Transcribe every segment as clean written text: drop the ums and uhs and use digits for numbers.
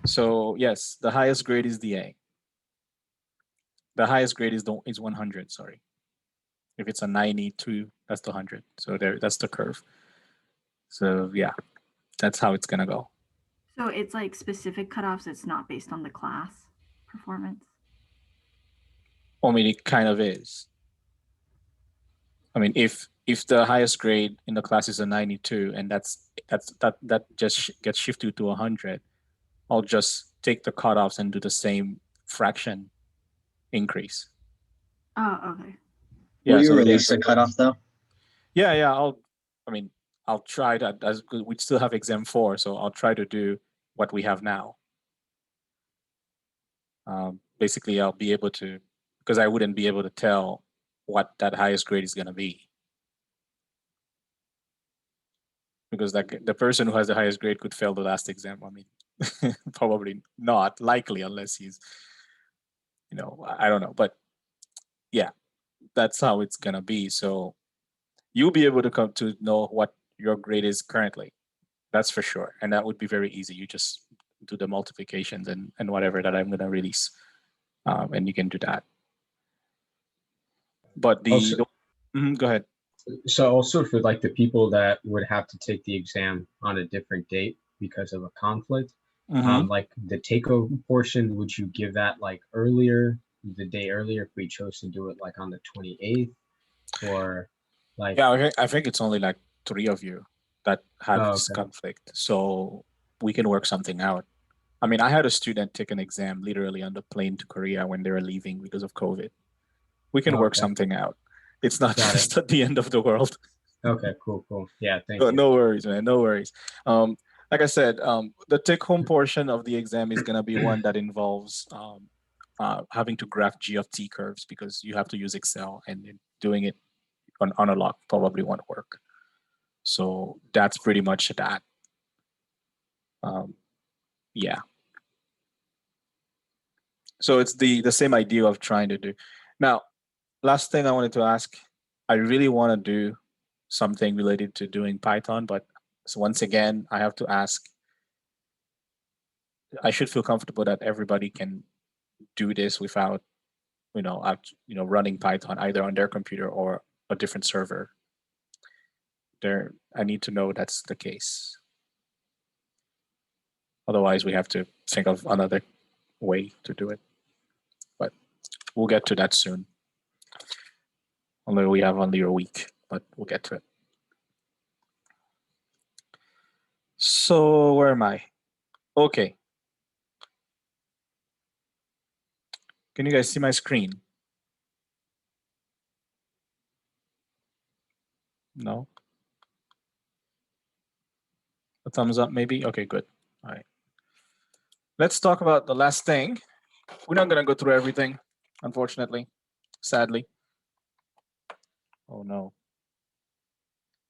So yes, the highest grade is the A. The highest grade is 100. Sorry, if it's a 92, that's the 100. So that's the curve. So yeah, that's how it's gonna go. So it's like specific cutoffs. It's not based on the class performance. I mean, it kind of is. I mean, if the highest grade in the class is a 92, and that just gets shifted to 100, I'll just take the cutoffs and do the same fraction increase. Oh, okay. Will Yeah. you So release the cutoff though? yeah. I mean, I'll try that as we still have exam 4, so I'll try to do what we have now. Basically, I'll be able to, because I wouldn't be able to tell what that highest grade is going to be. Because like the person who has the highest grade could fail the last exam. I mean, probably not likely unless he's, I don't know. But yeah, that's how it's going to be. So you'll be able to come to know what your grade is currently. That's for sure. And that would be very easy. You just do the multiplications and whatever that I'm going to release. And you can do that. But Also, go ahead. so also for like the people that would have to take the exam on a different date because of a conflict, like the take-home portion, would you give that like earlier, the day earlier, if we chose to do it like on the 28th, or like? Yeah, I think it's only like 3 of you that have Oh, this okay. conflict, so we can work something out. I mean, I had a student take an exam literally on the plane to Korea when they were leaving because of COVID. We can work Okay. something out. It's not Got just it. at the end of the world. Okay, cool. Yeah, thank No, you. no worries, man. No worries. Like I said, the take-home portion of the exam is gonna be one that involves having to graph G of T curves because you have to use Excel, and doing it on a log probably won't work. So that's pretty much that. Yeah. So it's the same idea of trying to do. Now, last thing I wanted to ask, I really want to do something related to doing Python, but so once again, I have to ask. I should feel comfortable that everybody can do this without, running Python either on their computer or a different server. There, I need to know that's the case. Otherwise, we have to think of another way to do it. But we'll get to that soon. Although we have only a week, but we'll get to it. So where am I? Okay. Can you guys see my screen? No? A thumbs up, maybe? Okay, good. All right. Let's talk about the last thing. We're not going to go through everything, unfortunately, sadly. Oh, no.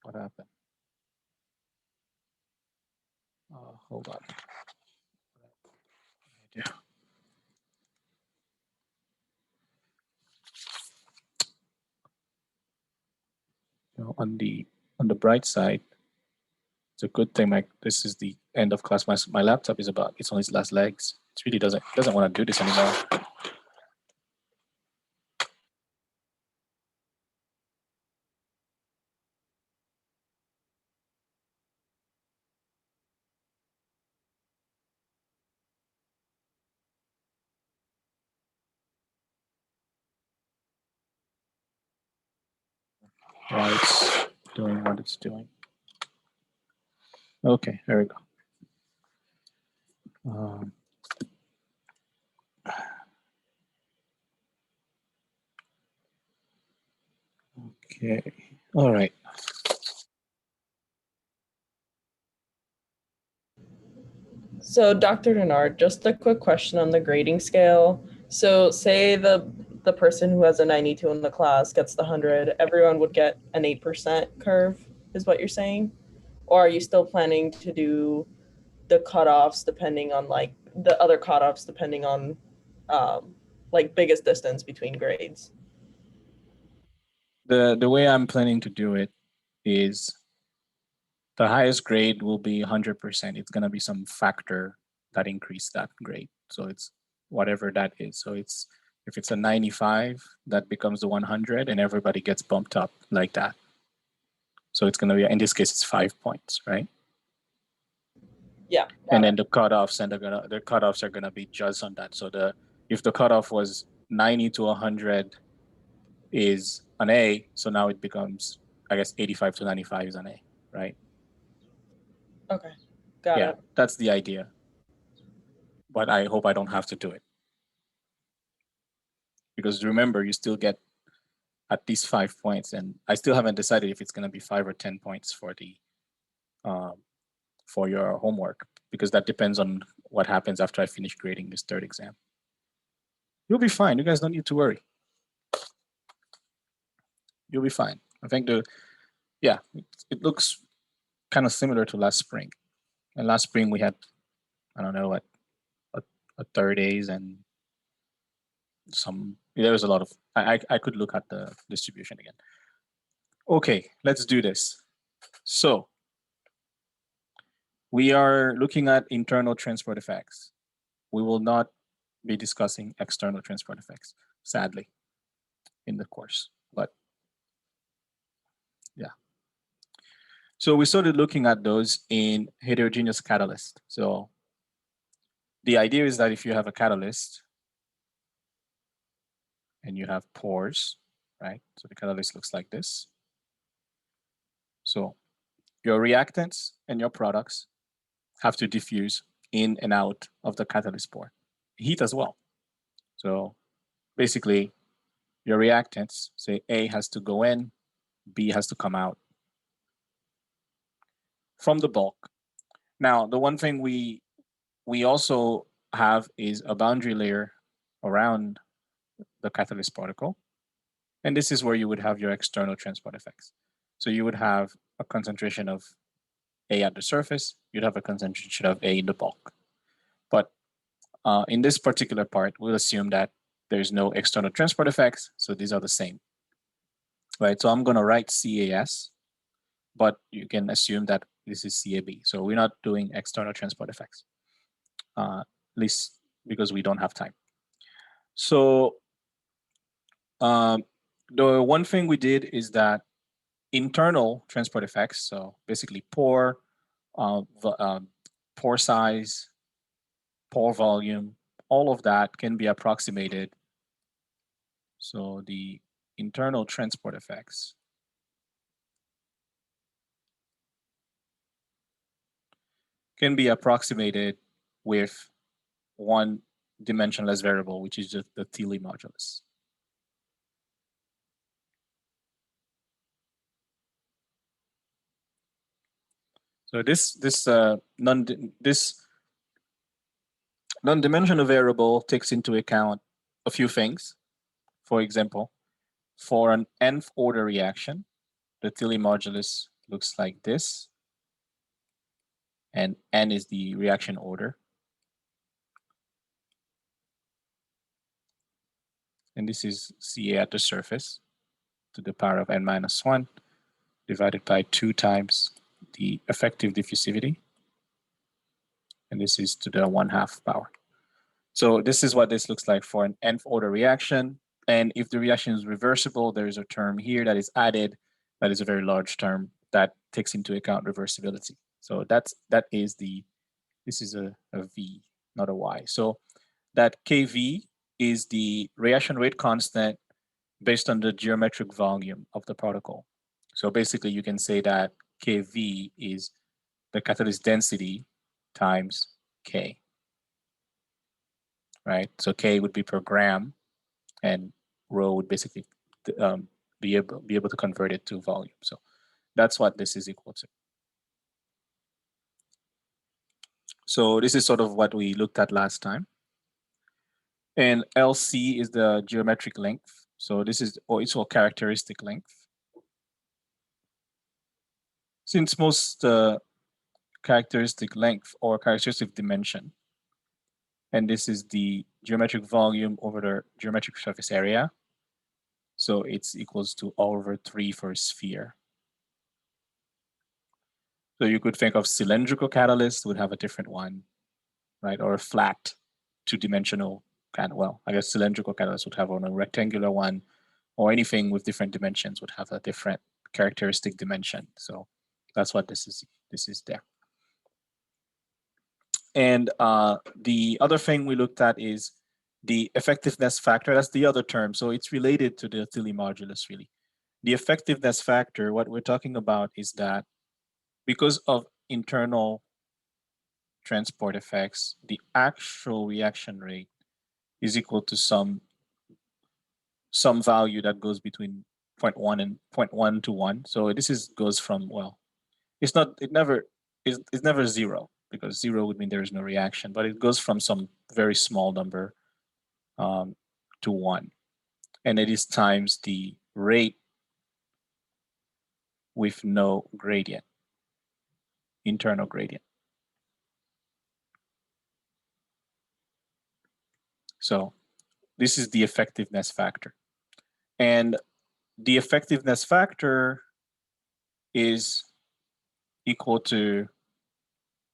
What happened? Hold on. Yeah. On the bright side, it's a good thing. This is the end of class. My laptop it's on its last legs. It really doesn't want to do this anymore. While it's doing what it's doing. Okay, there we go. Okay. All right. So, Dr. Denard, just a quick question on the grading scale. So, say the person who has a 92 in the class gets the 100, everyone would get an 8% curve, is what you're saying? Or are you still planning to do the cutoffs depending on like the other cutoffs depending on like biggest distance between grades? The way I'm planning to do it is the highest grade will be 100%. It's going to be some factor that increase that grade. So it's whatever that is. So it's, if it's a 95, that becomes the 100 and everybody gets bumped up like that. So it's gonna be, in this case, it's 5 points, right? Yeah. And then the cutoffs and the cutoffs are gonna be just on that. So if the cutoff was 90 to 100 is an A, so now it becomes, I guess, 85 to 95 is an A, right? Okay. Got Yeah, it. that's the idea. But I hope I don't have to do it. Because remember, you still get at least 5 points, and I still haven't decided if it's gonna be 5 or 10 points for the for your homework, because that depends on what happens after I finish grading this third exam. You'll be fine. You guys don't need to worry. You'll be fine. I think it looks kind of similar to last spring. And last spring we had, I don't know, what, a third A's and there was a lot of, I could look at the distribution again. Okay, let's do this. So we are looking at internal transport effects. We will not be discussing external transport effects, sadly, in the course, but yeah. So we started looking at those in heterogeneous catalyst. So the idea is that if you have a catalyst and you have pores, right? So the catalyst looks like this. So your reactants and your products have to diffuse in and out of the catalyst pore. Heat as well. So basically, your reactants, say A has to go in, B has to come out from the bulk. Now, the one thing we also have is a boundary layer around the catalyst particle. And this is where you would have your external transport effects. So you would have a concentration of A at the surface, you'd have a concentration of A in the bulk. But in this particular part, we'll assume that there's no external transport effects, so these are the same. Right, so I'm gonna write CAS, but you can assume that this is CAB. So we're not doing external transport effects, at least because we don't have time. So the one thing we did is that internal transport effects, so basically pore, pore size, pore volume, all of that can be approximated. So the internal transport effects can be approximated with one dimensionless variable, which is just the Thiele modulus. So this non-dimensional variable takes into account a few things. For example, for an nth order reaction, the Thiele modulus looks like this, and n is the reaction order. And this is Ca at the surface to the power of n-1 divided by 2 times the effective diffusivity. And this is to the 1/2 power. So this is what this looks like for an nth order reaction. And if the reaction is reversible, there is a term here that is added that is a very large term that takes into account reversibility. So this is a V, not a Y. So that KV is the reaction rate constant based on the geometric volume of the particle. So basically you can say that KV is the catalyst density times K, right? So K would be per gram and rho would basically be able to convert it to volume. So that's what this is equal to. So this is sort of what we looked at last time. And LC is the geometric length. So this is, or it's all characteristic length. Since most characteristic length or characteristic dimension, and this is the geometric volume over the geometric surface area. So it's equals to R/3 for a sphere. So you could think of cylindrical catalyst would have a different one. right? Or a flat two-dimensional well, I guess cylindrical catalyst would have one, a rectangular one, or anything with different dimensions would have a different characteristic dimension. So that's what this is there. And the other thing we looked at is the effectiveness factor. That's the other term. So it's related to the Tilly modulus, really. The effectiveness factor, what we're talking about is that because of internal transport effects, the actual reaction rate is equal to some value that goes between 0.1 and 0.1 to 1. So this goes from, well, it's never 0, because 0 would mean there is no reaction, but it goes from some very small number to 1. And it is times the rate with no gradient, internal gradient. So this is the effectiveness factor. And the effectiveness factor is equal to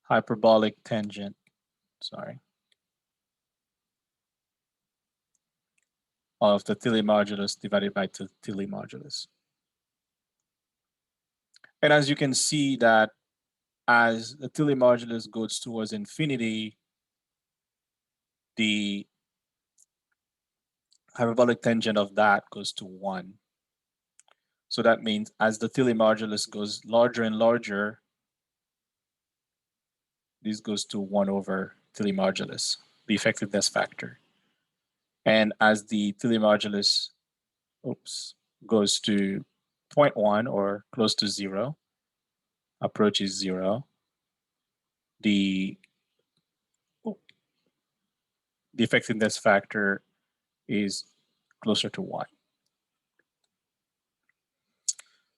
hyperbolic tangent, of the Tilly modulus divided by Tilly modulus. And as you can see that as the Tilly modulus goes towards infinity, the hyperbolic tangent of that goes to 1. So that means as the Tilly modulus goes larger and larger, this goes to 1 over Tilly modulus, the effectiveness factor. And as the Tilly modulus goes to 0.1 or close to 0, approaches 0, the effectiveness factor is closer to 1.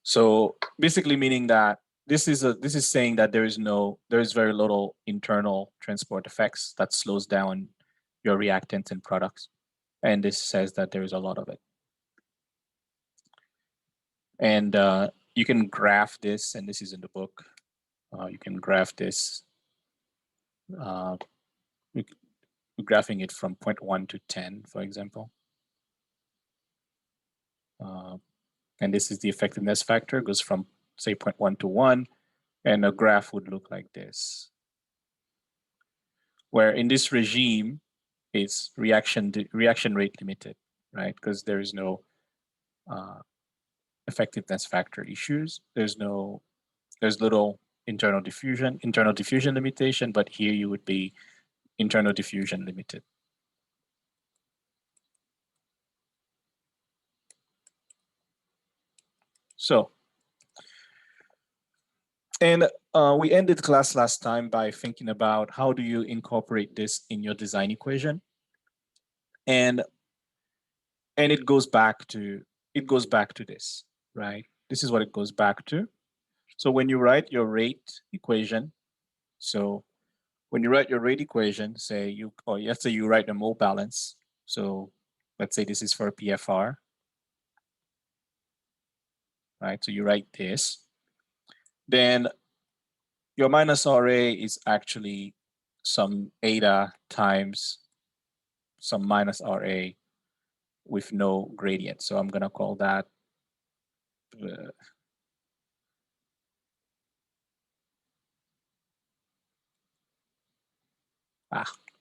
So basically meaning that this is saying that there is very little internal transport effects that slows down your reactants and products. And this says that there is a lot of it. And you can graph this, and this is in the book. You can graph this. We're graphing it from 0.1 to 10, for example. And this is the effectiveness factor, goes from, say, 0.1 to 1, and a graph would look like this. Where in this regime, it's reaction rate limited, right? Because there is no effectiveness factor issues. There's little internal diffusion limitation, but here you would be internal diffusion limited. So, and we ended class last time by thinking about how do you incorporate this in your design equation, and it goes back to this, right? This is what it goes back to. So when you write your rate equation, say let's say you write a mole balance. So let's say this is for PFR, right? So you write this, then your minus RA is actually some eta times some minus RA with no gradient. So I'm gonna call that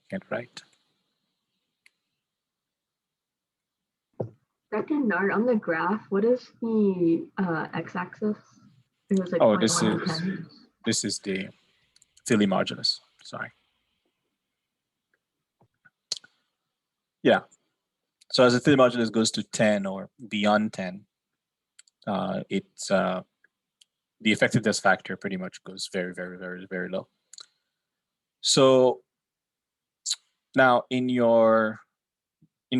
can't write. Dr. Nard, on the graph, what is the x-axis? It was like this is the Tilly modulus. Sorry. Yeah. So as the Tilly modulus goes to 10 or beyond 10, it's the effectiveness factor pretty much goes very, very, very, very low. So now in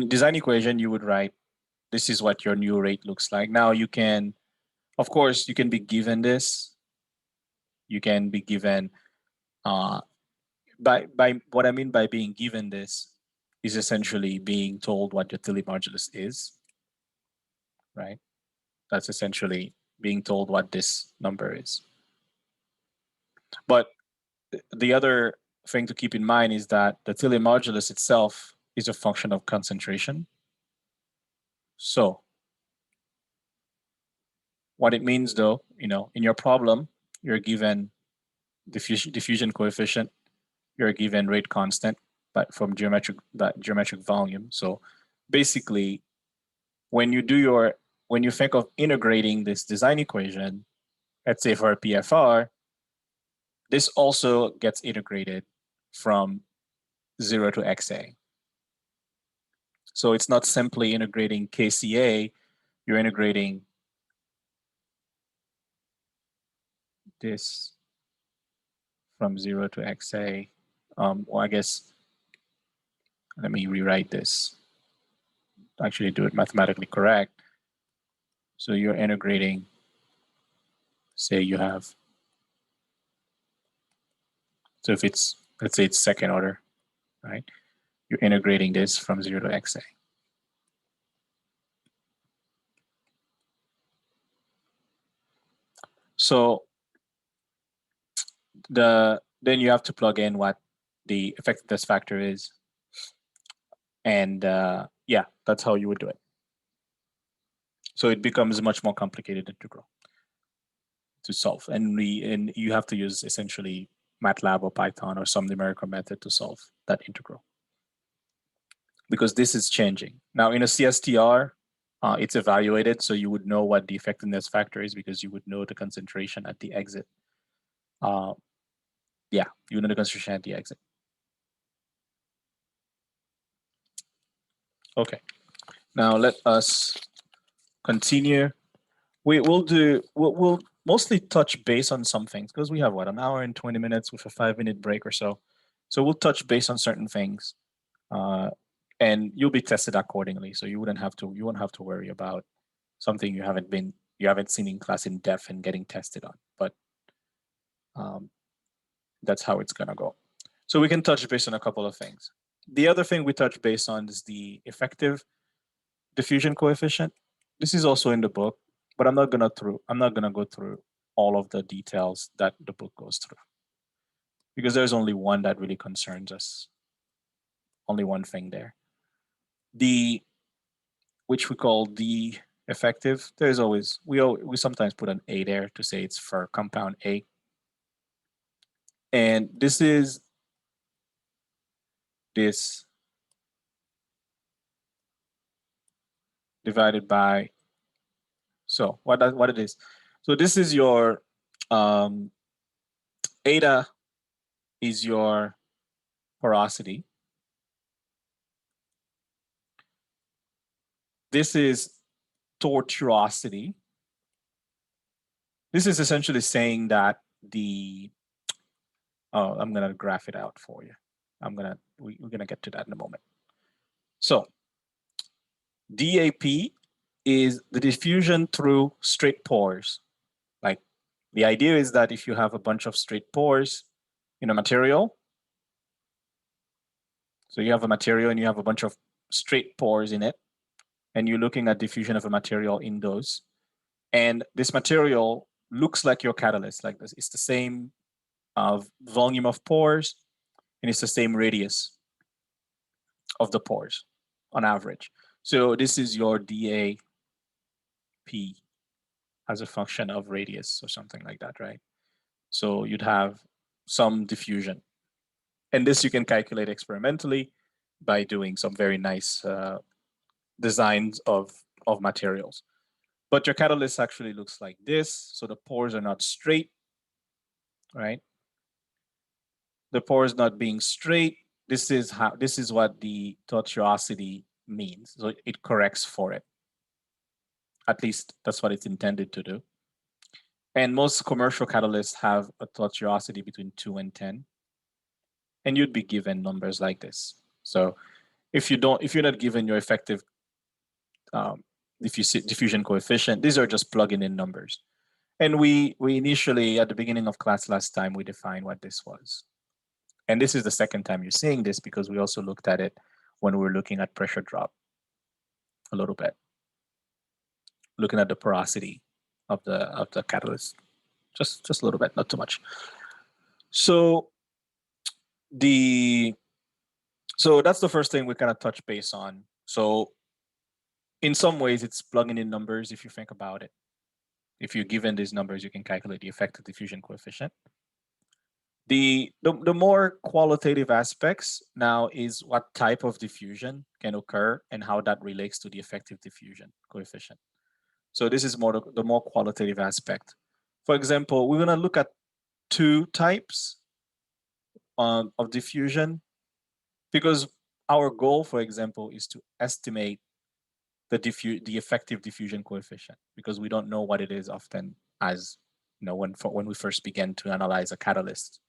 design equation, you would write, this is what your new rate looks like. Now you can, of course, you can be given this. You can be given, by what I mean by being given this is essentially being told what your Tilly modulus is, right? That's essentially being told what this number is. But the other thing to keep in mind is that the Tilly modulus itself is a function of concentration. So what it means though, in your problem, you're given diffusion coefficient, you're given rate constant, but from geometric volume. So basically, when you think of integrating this design equation, let's say for a PFR, this also gets integrated from 0 to XA. So it's not simply integrating KCA, you're integrating this from 0 to XA. Well, I guess, let me rewrite this. Actually do it mathematically correct. So you're integrating, say you have, so if it's, let's say it's second order, right? You're integrating this from 0 to XA. So then you have to plug in what the effectiveness factor is. And yeah, that's how you would do it. So it becomes a much more complicated integral to solve. And you have to use essentially MATLAB or Python or some numerical method to solve that integral, because this is changing. Now in a CSTR, it's evaluated, so you would know what the effectiveness factor is because you would know the concentration at the exit. Yeah, you know the concentration at the exit. Okay, now let us continue. We'll mostly touch base on some things because we have what, an hour and 20 minutes with a 5-minute break or so. So we'll touch base on certain things, and you'll be tested accordingly. So you won't have to worry about something you haven't seen in class in depth and getting tested on. But that's how it's gonna go. So we can touch base on a couple of things. The other thing we touch base on is the effective diffusion coefficient. This is also in the book, but I'm not gonna go through all of the details that the book goes through, because there's only one that really concerns us. Only one thing there. Which we call the effective. There's always, we sometimes put an A there to say it's for compound A. And this is this divided by, so what it is. So this is your eta is your porosity. This is tortuosity. This is essentially saying that I'm gonna graph it out for you. We're gonna get to that in a moment. So DAP is the diffusion through straight pores. Like, the idea is that if you have a bunch of straight pores in a material, so you have a material and you have a bunch of straight pores in it, and you're looking at diffusion of a material in those, and this material looks like your catalyst, like this. It's the same volume of pores, and it's the same radius of the pores on average. So this is your DAP as a function of radius or something like that, right? So you'd have some diffusion. And this you can calculate experimentally by doing some very nice designs of materials. But your catalyst actually looks like this. So the pores are not straight, right? The pores not being straight, this is what the tortuosity means. So it corrects for it. At least that's what it's intended to do. And most commercial catalysts have a tortuosity between 2 and 10. And you'd be given numbers like this. So if you're not given your effective diffusion coefficient, these are just plugging in numbers. And we initially, at the beginning of class last time, we defined what this was. And this is the second time you're seeing this, because we also looked at it when we were looking at pressure drop a little bit, looking at the porosity of the catalyst, just a little bit, not too much. So So that's the first thing we kind of touch base on. So in some ways, it's plugging in numbers if you think about it. If you're given these numbers, you can calculate the effective diffusion coefficient. The more qualitative aspects now is what type of diffusion can occur and how that relates to the effective diffusion coefficient. So this is more the more qualitative aspect. For example, we're going to look at two types of diffusion, because our goal, for example, is to estimate the effective diffusion coefficient, because we don't know what it is often, as when we first begin to analyze a catalyst.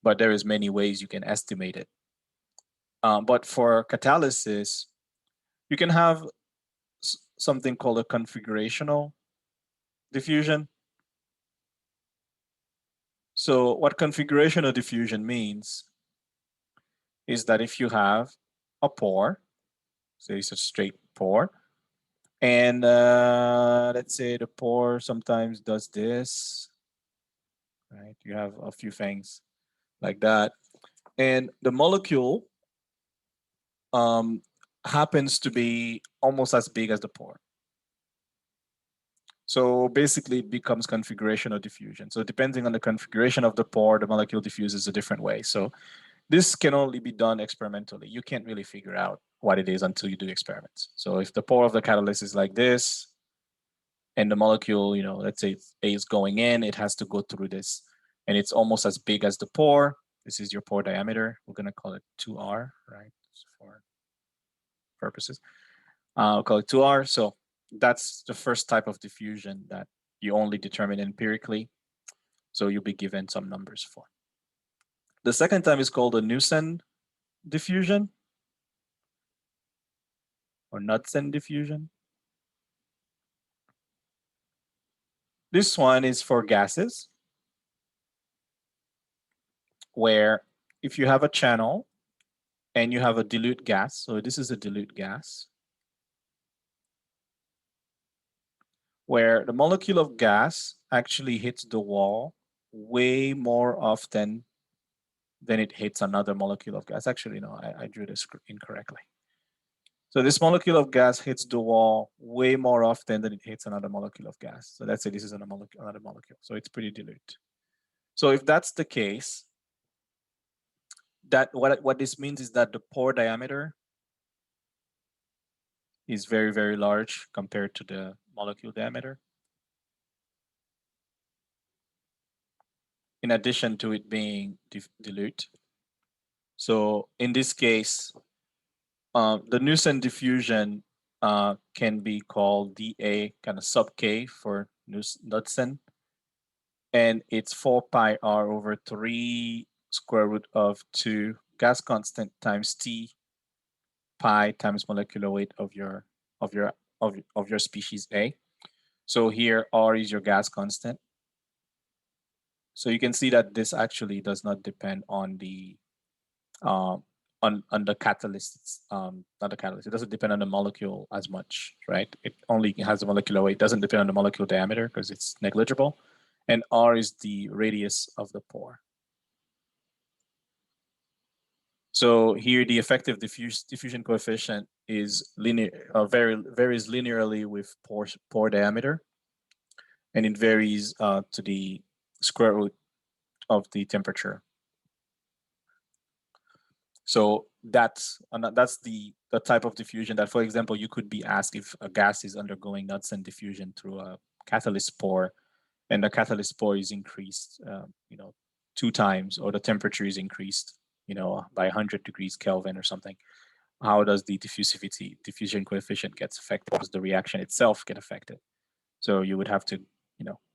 But there is many ways you can estimate it. But for catalysis, you can have something called a configurational diffusion. So what configurational diffusion means is that if you have a pore, so it's a straight pore, and let's say the pore sometimes does this, right? You have a few things like that. And the molecule happens to be almost as big as the pore. So basically it becomes configurational diffusion. So depending on the configuration of the pore, the molecule diffuses a different way. So this can only be done experimentally. You can't really figure out what it is until you do experiments. So if the pore of the catalyst is like this, and the molecule, let's say A is going in, it has to go through this, and it's almost as big as the pore. This is your pore diameter. We're going to call it 2R, right? For purposes. We'll call it 2R. So that's the first type of diffusion that you only determine empirically. So you'll be given some numbers for. The second type is called a Knudsen diffusion or Knudsen diffusion. This one is for gases, where if you have a channel and you have a dilute gas, so this is a dilute gas, where the molecule of gas actually hits the wall way more often than it hits another molecule of gas. Actually, no, I drew this incorrectly. So this molecule of gas hits the wall way more often than it hits another molecule of gas. So let's say this is another molecule. So it's pretty dilute. So if that's the case, that what this means is that the pore diameter is very, very large compared to the molecule diameter. In addition to it being dilute. So in this case, the Knudsen diffusion can be called dA kind of sub K for Knudsen. And it's 4 pi R over 3 square root of 2 gas constant times T pi times molecular weight of your species A. So here R is your gas constant. So you can see that this actually does not depend on the on the catalyst. Not the catalyst. It doesn't depend on the molecule as much, right? It only has a molecular weight. It doesn't depend on the molecule diameter because it's negligible. And R is the radius of the pore. So here the effective diffusion coefficient is linear, varies linearly with pore diameter, and it varies to the square root of the temperature. So that's the type of diffusion that, for example, you could be asked if a gas is undergoing Knudsen diffusion through a catalyst pore, and the catalyst pore is increased, 2 times, or the temperature is increased, by 100 degrees Kelvin or something. How does the diffusion coefficient gets affected? How does the reaction itself get affected? So you would have to,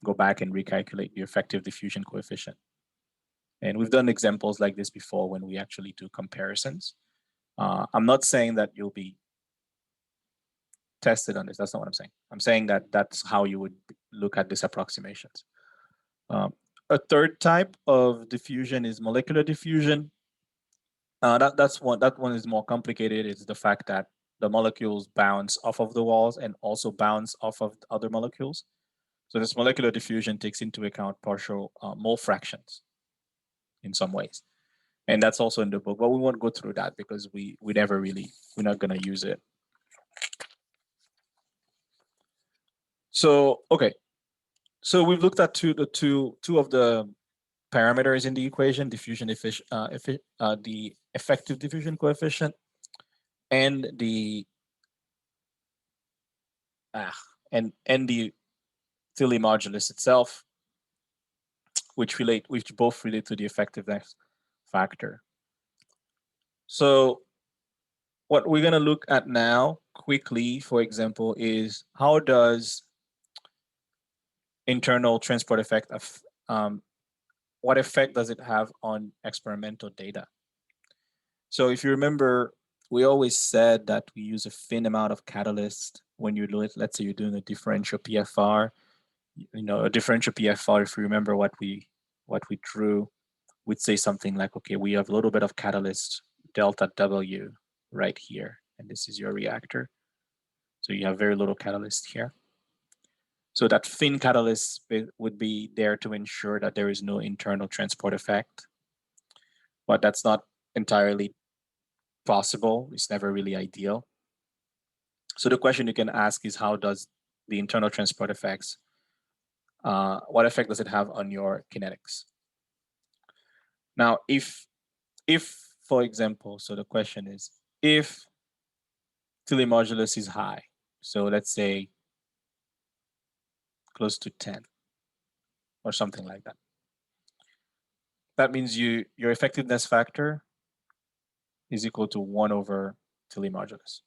go back and recalculate the effective diffusion coefficient. And we've done examples like this before when we actually do comparisons. I'm not saying that you'll be tested on this. That's not what I'm saying. I'm saying that that's how you would look at these approximations. A third type of diffusion is molecular diffusion. That one is more complicated. It's the fact that the molecules bounce off of the walls and also bounce off of other molecules. So this molecular diffusion takes into account partial mole fractions in some ways. And that's also in the book, but we won't go through that because we're not going to use it. So, okay. So we've looked at two of the parameters in the equation, diffusion the effective diffusion coefficient and the the Tilly modulus itself, which both relate to the effectiveness factor. So what we're going to look at now quickly, for example, is how does internal transport effect what effect does it have on experimental data? So if you remember, we always said that we use a thin amount of catalyst when you do it. Let's say you're doing a differential PFR. A differential PFR, if you remember what we drew, we'd say something like, okay, we have a little bit of catalyst, delta W right here, and this is your reactor. So you have very little catalyst here. So that thin catalyst would be there to ensure that there is no internal transport effect, but that's not entirely possible. It's never really ideal. So the question you can ask is, how does the internal transport effects, what effect does it have on your kinetics? Now, if for example, so the question is, if Tilly modulus is high, so let's say close to 10 or something like that, that means your effectiveness factor is equal to 1 over Tilly modulus.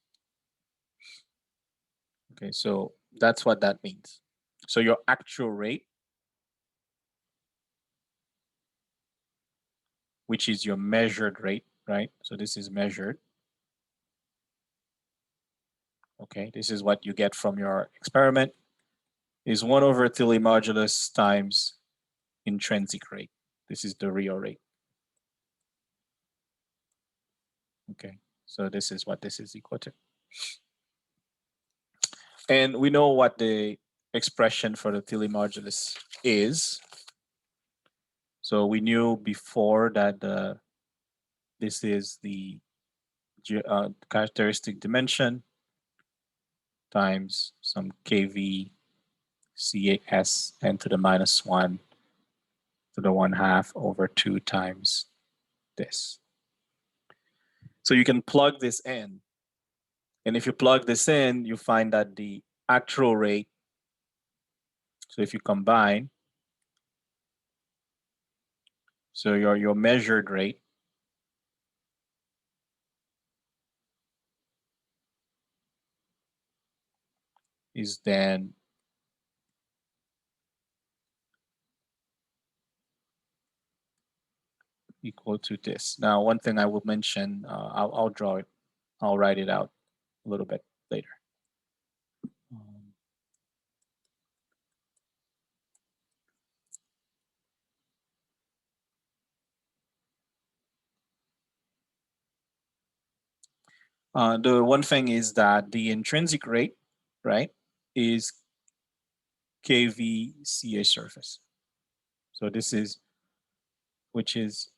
Okay, so that's what that means. So your actual rate, which is your measured rate, right? So this is measured. Okay, this is what you get from your experiment, is 1 over Tilly modulus times intrinsic rate. This is the real rate. Okay, so this is what this is equal to. And we know what the expression for the Tilly modulus is. So we knew before that this is the characteristic dimension times some kV CAS n to the minus 1 to the 1/2 over 2 times this. So you can plug this in. And if you plug this in, you find that the actual rate, so if you combine, so your measured rate is then equal to this. Now, one thing I will mention, I'll draw it, I'll write it out a little bit later. The one thing is that the intrinsic rate, right, is kVCA surface. So this is, which is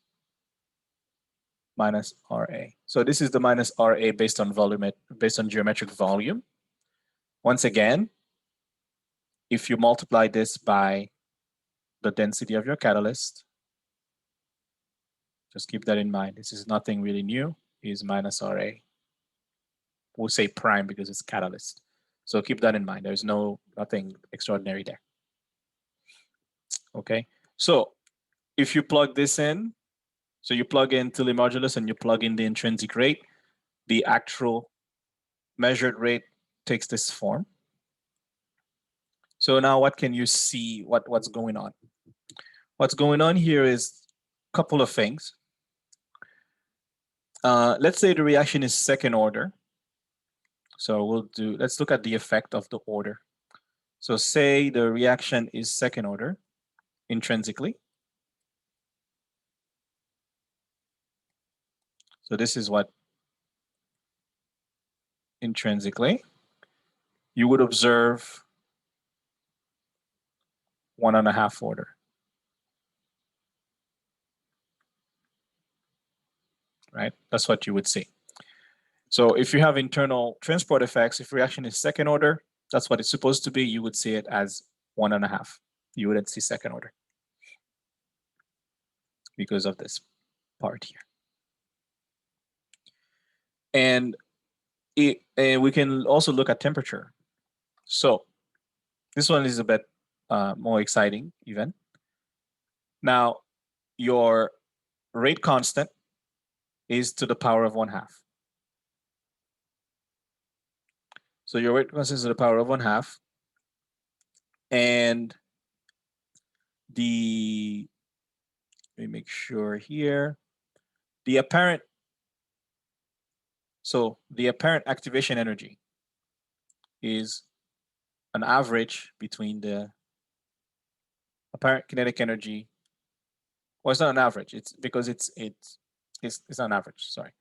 minus RA. So this is the minus RA based on geometric volume. Once again, if you multiply this by the density of your catalyst, just keep that in mind. This is nothing really new, is minus RA. We'll say prime because it's catalyst. So keep that in mind. There's nothing extraordinary there. Okay, so if you plug this in, so you plug in Tilly modulus and you plug in the intrinsic rate, the actual measured rate takes this form. So now what can you see, what's going on? What's going on here is a couple of things. Let's say the reaction is second order. So let's look at the effect of the order. So say the reaction is second order intrinsically. So this is what intrinsically you would observe 1.5 order. right? That's what you would see. So if you have internal transport effects, if reaction is second order, that's what it's supposed to be. You would see it as 1.5. You wouldn't see second order because of this part here. And we can also look at temperature. So this one is a bit more exciting even. Now, your rate constant is to the power of 1/2. So your rate constant is to the power of 1/2. And let me make sure here, the apparent activation energy is an average between the apparent kinetic energy. Well, it's not an average. It's because it's not an average. Sorry,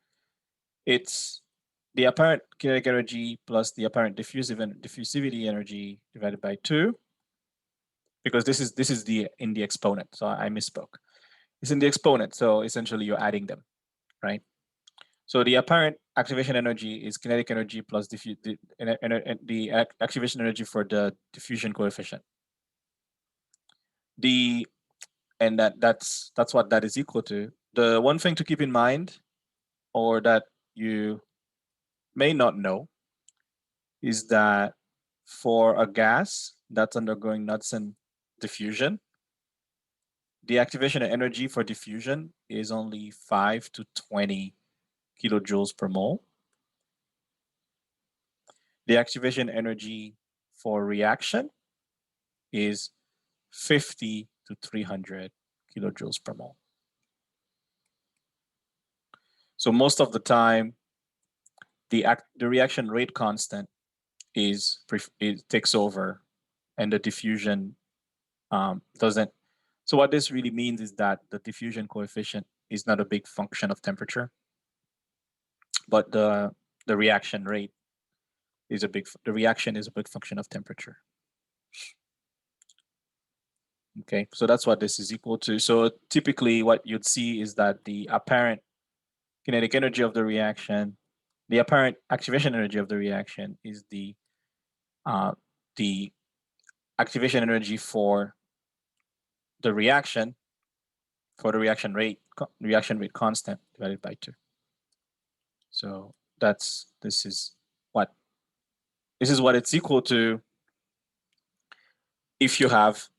it's the apparent kinetic energy plus the apparent diffusivity energy divided by 2. Because this is in the exponent, so I misspoke. It's in the exponent, so essentially you're adding them, right? So the apparent activation energy is kinetic energy plus the activation energy for the diffusion coefficient. That's what that is equal to. The one thing to keep in mind, or that you may not know, is that for a gas that's undergoing Knudsen diffusion, the activation energy for diffusion is only 5 to 20 kilojoules per mole. The activation energy for reaction is 50 to 300 kilojoules per mole. So most of the time, the reaction rate constant takes over, and the diffusion doesn't. So what this really means is that the diffusion coefficient is not a big function of temperature, but the reaction rate is the reaction is a big function of temperature. Okay, so that's what this is equal to. So typically what you'd see is that the apparent kinetic energy of the reaction, the apparent activation energy of the reaction is the activation energy for the reaction rate constant divided by 2. So this is what it's equal to if you have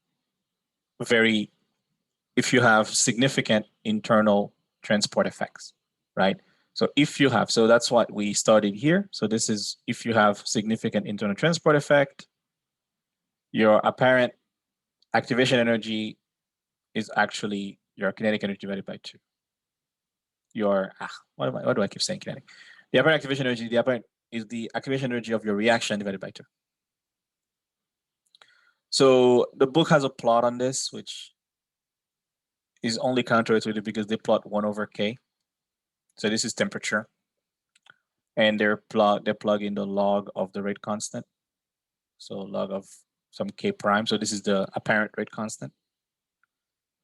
significant internal transport effects, right? So so that's what we started here. So this is if you have significant internal transport effect, your apparent activation energy is actually your kinetic energy divided by 2. Why do I keep saying kinetic? The apparent activation energy, is the activation energy of your reaction divided by 2. So the book has a plot on this, which is only counterintuitive because they plot 1/k. So this is temperature, and they plug in the log of the rate constant. So log of some k prime. So this is the apparent rate constant.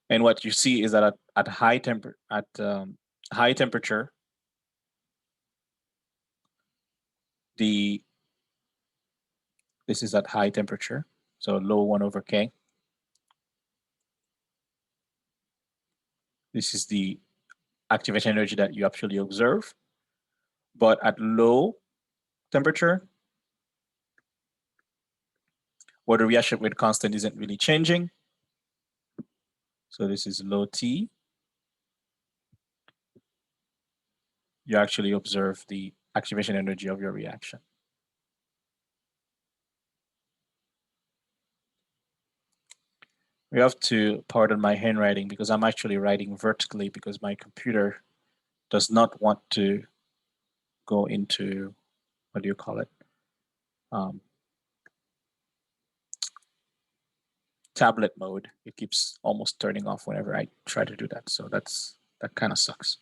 And what you see is that at high temperature, this is at high temperature, so low 1/k. This is the activation energy that you actually observe. But at low temperature, where the reaction rate constant isn't really changing, so this is low T, you actually observe the activation energy of your reaction. You have to pardon my handwriting because I'm actually writing vertically because my computer does not want to go into, what do you call it? Tablet mode. It keeps almost turning off whenever I try to do that. So that kind of sucks.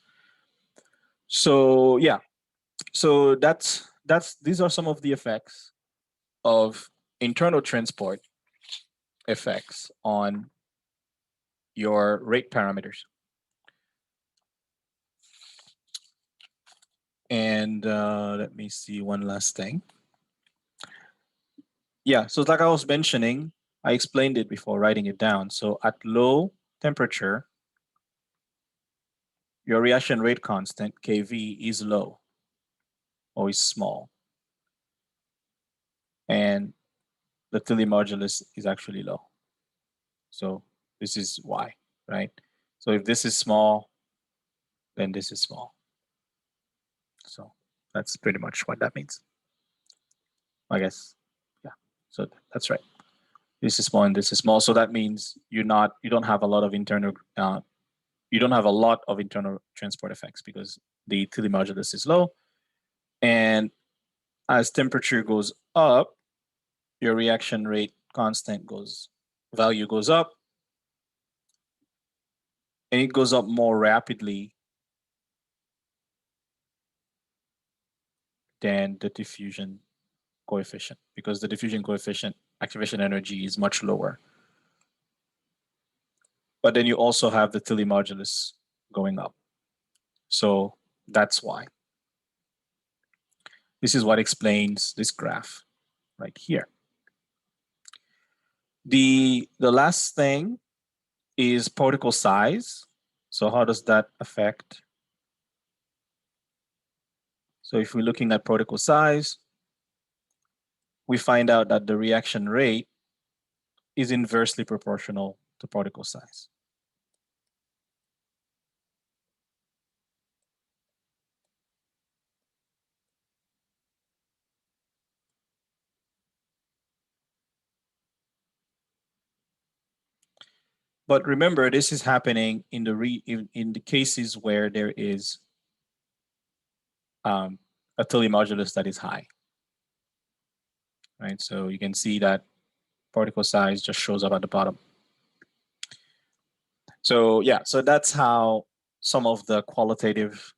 So yeah, so these are some of the effects of internal transport effects on your rate parameters. And let me see one last thing. Yeah, so like I was mentioning, I explained it before writing it down. So at low temperature, your reaction rate constant, Kv, is low or is small. And the Tilly modulus is actually low. So this is why, right? So if this is small, then this is small. So that's pretty much what that means. I guess, yeah. So that's right. This is small and this is small. So that means you don't have a lot of internal transport effects because the Tilly modulus is low. And as temperature goes up, your reaction rate constant value goes up, and it goes up more rapidly than the diffusion coefficient because the diffusion coefficient activation energy is much lower. But then you also have the Tilly modulus going up. So that's why. This is what explains this graph right here. The last thing is particle size. So how does that affect? So if we're looking at particle size, we find out that the reaction rate is inversely proportional to particle size. But remember, this is happening in the cases where there is a Tilly modulus that is high, right? So you can see that particle size just shows up at the bottom. So yeah, so that's how some of the qualitative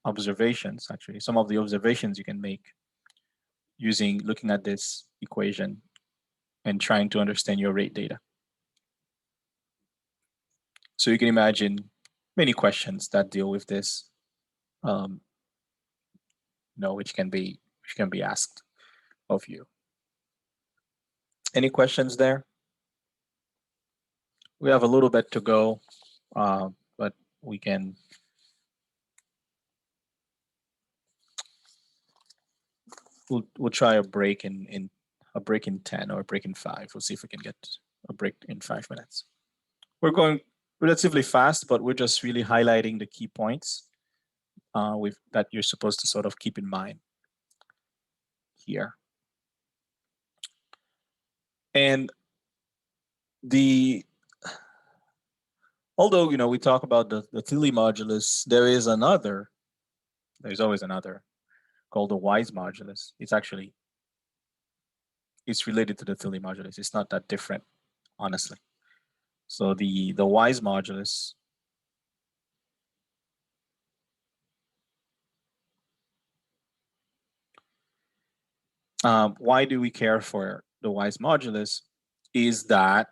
observations, actually, some of the observations you can make looking at this equation and trying to understand your rate data. So you can imagine many questions that deal with this, which can be asked of you. Any questions there? We have a little bit to go, but we can. We'll try a break in 10 or a break in 5. We'll see if we can get a break in 5 minutes. We're going relatively fast, but we're just really highlighting the key points that you're supposed to sort of keep in mind here. And although we talk about the Tilly modulus, there's always another called the Wise modulus. It's related to the Tilly modulus. It's not that different, honestly. So the Wise modulus why do we care for the Wise modulus is that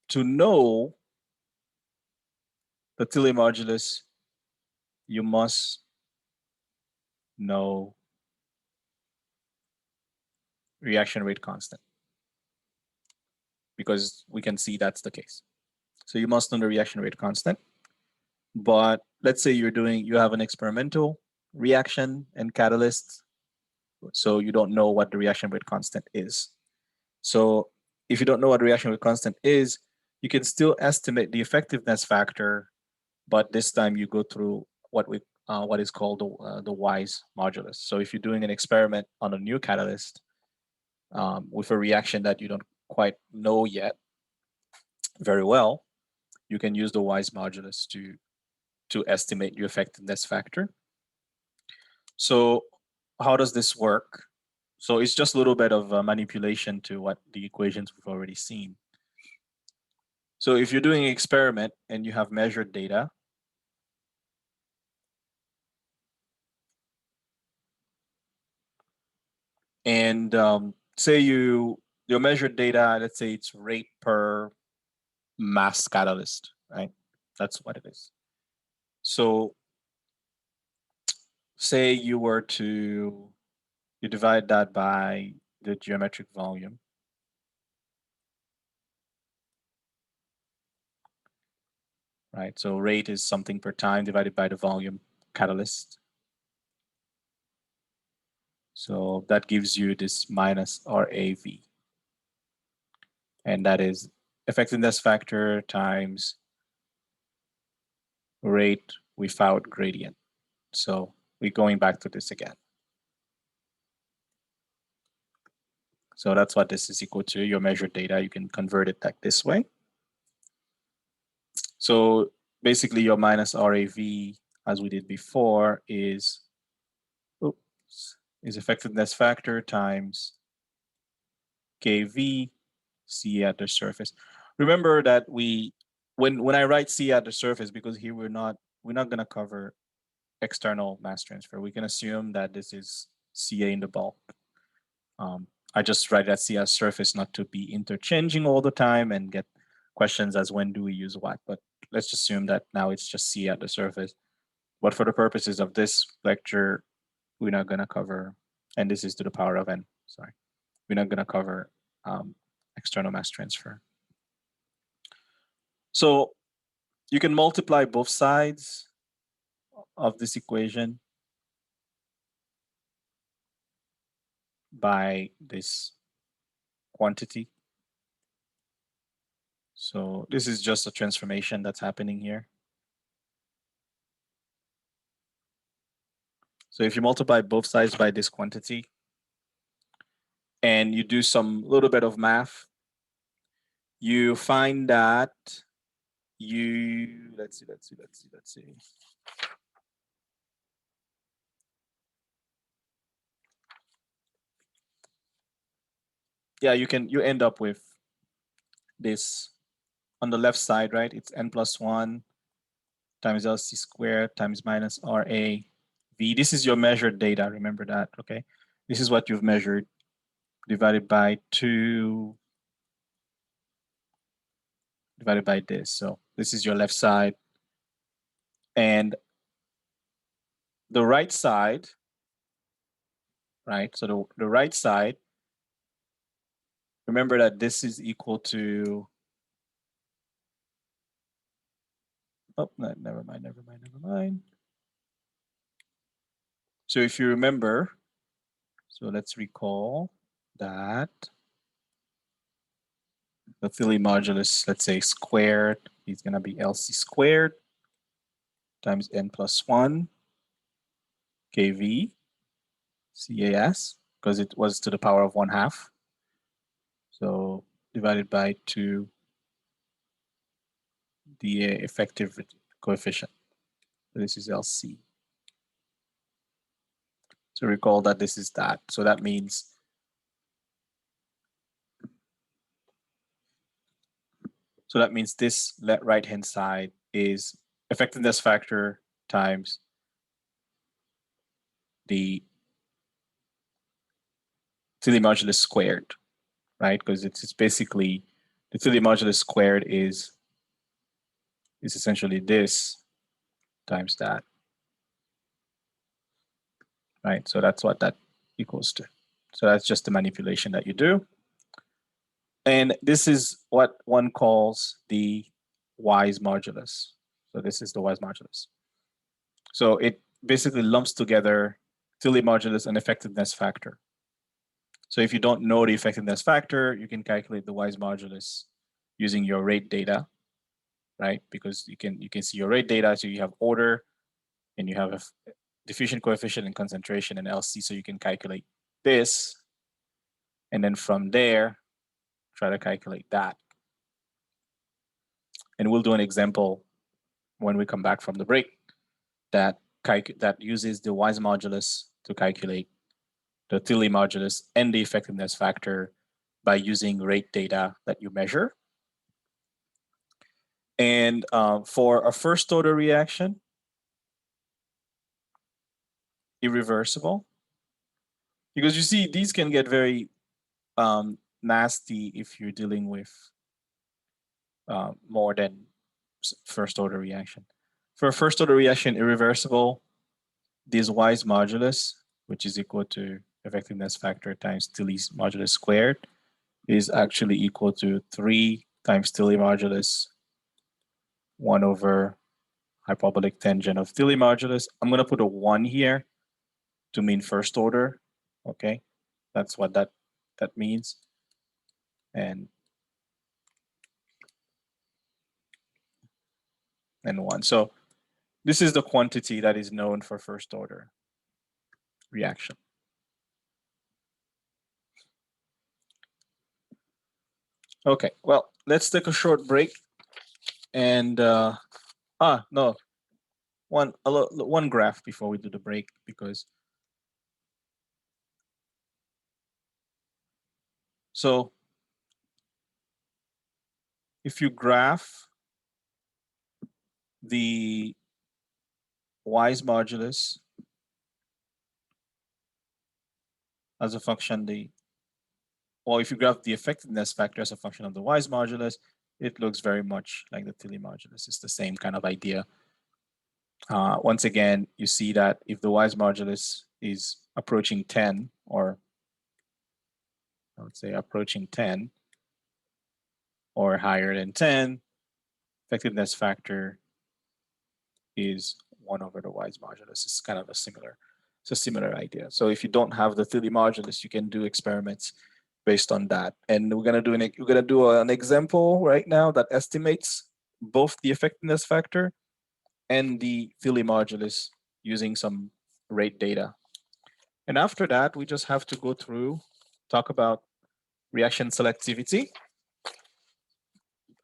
to know the Tilly modulus, you must know reaction rate constant, because we can see that's the case. So you must know the reaction rate constant. But let's say you have an experimental reaction and catalyst, so you don't know what the reaction rate constant is. So if you don't know what the reaction rate constant is, you can still estimate the effectiveness factor, but this time you go through what is called the Wise modulus. So if you're doing an experiment on a new catalyst with a reaction that you don't quite know yet very well, you can use the Wise modulus to estimate your effectiveness factor. So how does this work? So it's just a little bit of a manipulation to what the equations we've already seen. So if you're doing an experiment and you have measured data, and say your measured data, let's say it's rate per mass catalyst, right? That's what it is. So say you were to, you divide that by the geometric volume. Right, so rate is something per time divided by the volume catalyst. So that gives you this minus RAV. And that is effectiveness factor times rate without gradient. So we're going back to this again. So that's what this is equal to, your measured data. You can convert it like this way. So basically your minus RAV, as we did before, is effectiveness factor times KV C at the surface. Remember that when I write C at the surface, because here we're not gonna cover external mass transfer. We can assume that this is CA in the bulk. I just write that C at surface not to be interchanging all the time and get questions as when do we use what, but let's just assume that now it's just C at the surface. But for the purposes of this lecture, we're not gonna cover, and this is to the power of n, sorry. We're not gonna cover external mass transfer. So you can multiply both sides of this equation by this quantity. So this is just a transformation that's happening here. So if you multiply both sides by this quantity and you do some little bit of math, you find that you, let's see. Yeah, you end up with this on the left side, right? It's n+1 times LC squared times minus RAV. This is your measured data, remember that, okay? This is what you've measured divided by 2 divided by this. So this is your left side. And the right side, right? So the right side, remember that this is equal to, oh, no, never mind. So if you remember, so let's recall that the Thilly modulus, let's say squared, is gonna be LC squared times n+1 KV CAS, because it was to the power of 1/2. So divided by 2 the effective coefficient. So this is LC. So recall that this is that. So that means this right-hand side is effectiveness factor times the Thilly modulus squared, right? Because it's basically the Thilly modulus squared is essentially this times that, right? So that's what that equals to. So that's just the manipulation that you do. And this is what one calls the Wise modulus. So this is the Wise modulus. So it basically lumps together Thilly modulus and effectiveness factor. So if you don't know the effectiveness factor, you can calculate the Wise modulus using your rate data, right? Because you can see your rate data, so you have order, and you have a diffusion coefficient and concentration and LC, so you can calculate this, and then from there, try to calculate that. And we'll do an example when we come back from the break that uses the Wise modulus to calculate the Thilly modulus and the effectiveness factor by using rate data that you measure. And for a first order reaction, irreversible, because you see these can get very nasty if you're dealing with more than first order reaction. For a first order reaction, irreversible, this Y's modulus, which is equal to effectiveness factor times Tilly's modulus squared, is actually equal to 3 times Tilly modulus 1 over hyperbolic tangent of Tilly modulus. I'm going to put a 1 here to mean first order. Okay, that's what that means. And 1. So this is the quantity that is known for first order reaction. Okay, well, let's take a short break. And no, one graph before we do the break, because so if you graph the Y's modulus as a function, or if you graph the effectiveness factor as a function of the Y's modulus, it looks very much like the Tilly modulus. It's the same kind of idea. Once again, you see that if the Y's modulus is approaching 10, or I would say approaching 10 or higher than 10, effectiveness factor is 1 over the Y's modulus. It's kind of a similar idea. So if you don't have the Tilly modulus, you can do experiments based on that. And we're gonna do an example right now that estimates both the effectiveness factor and the Tilly modulus using some rate data. And after that, we just have to go through, talk about reaction selectivity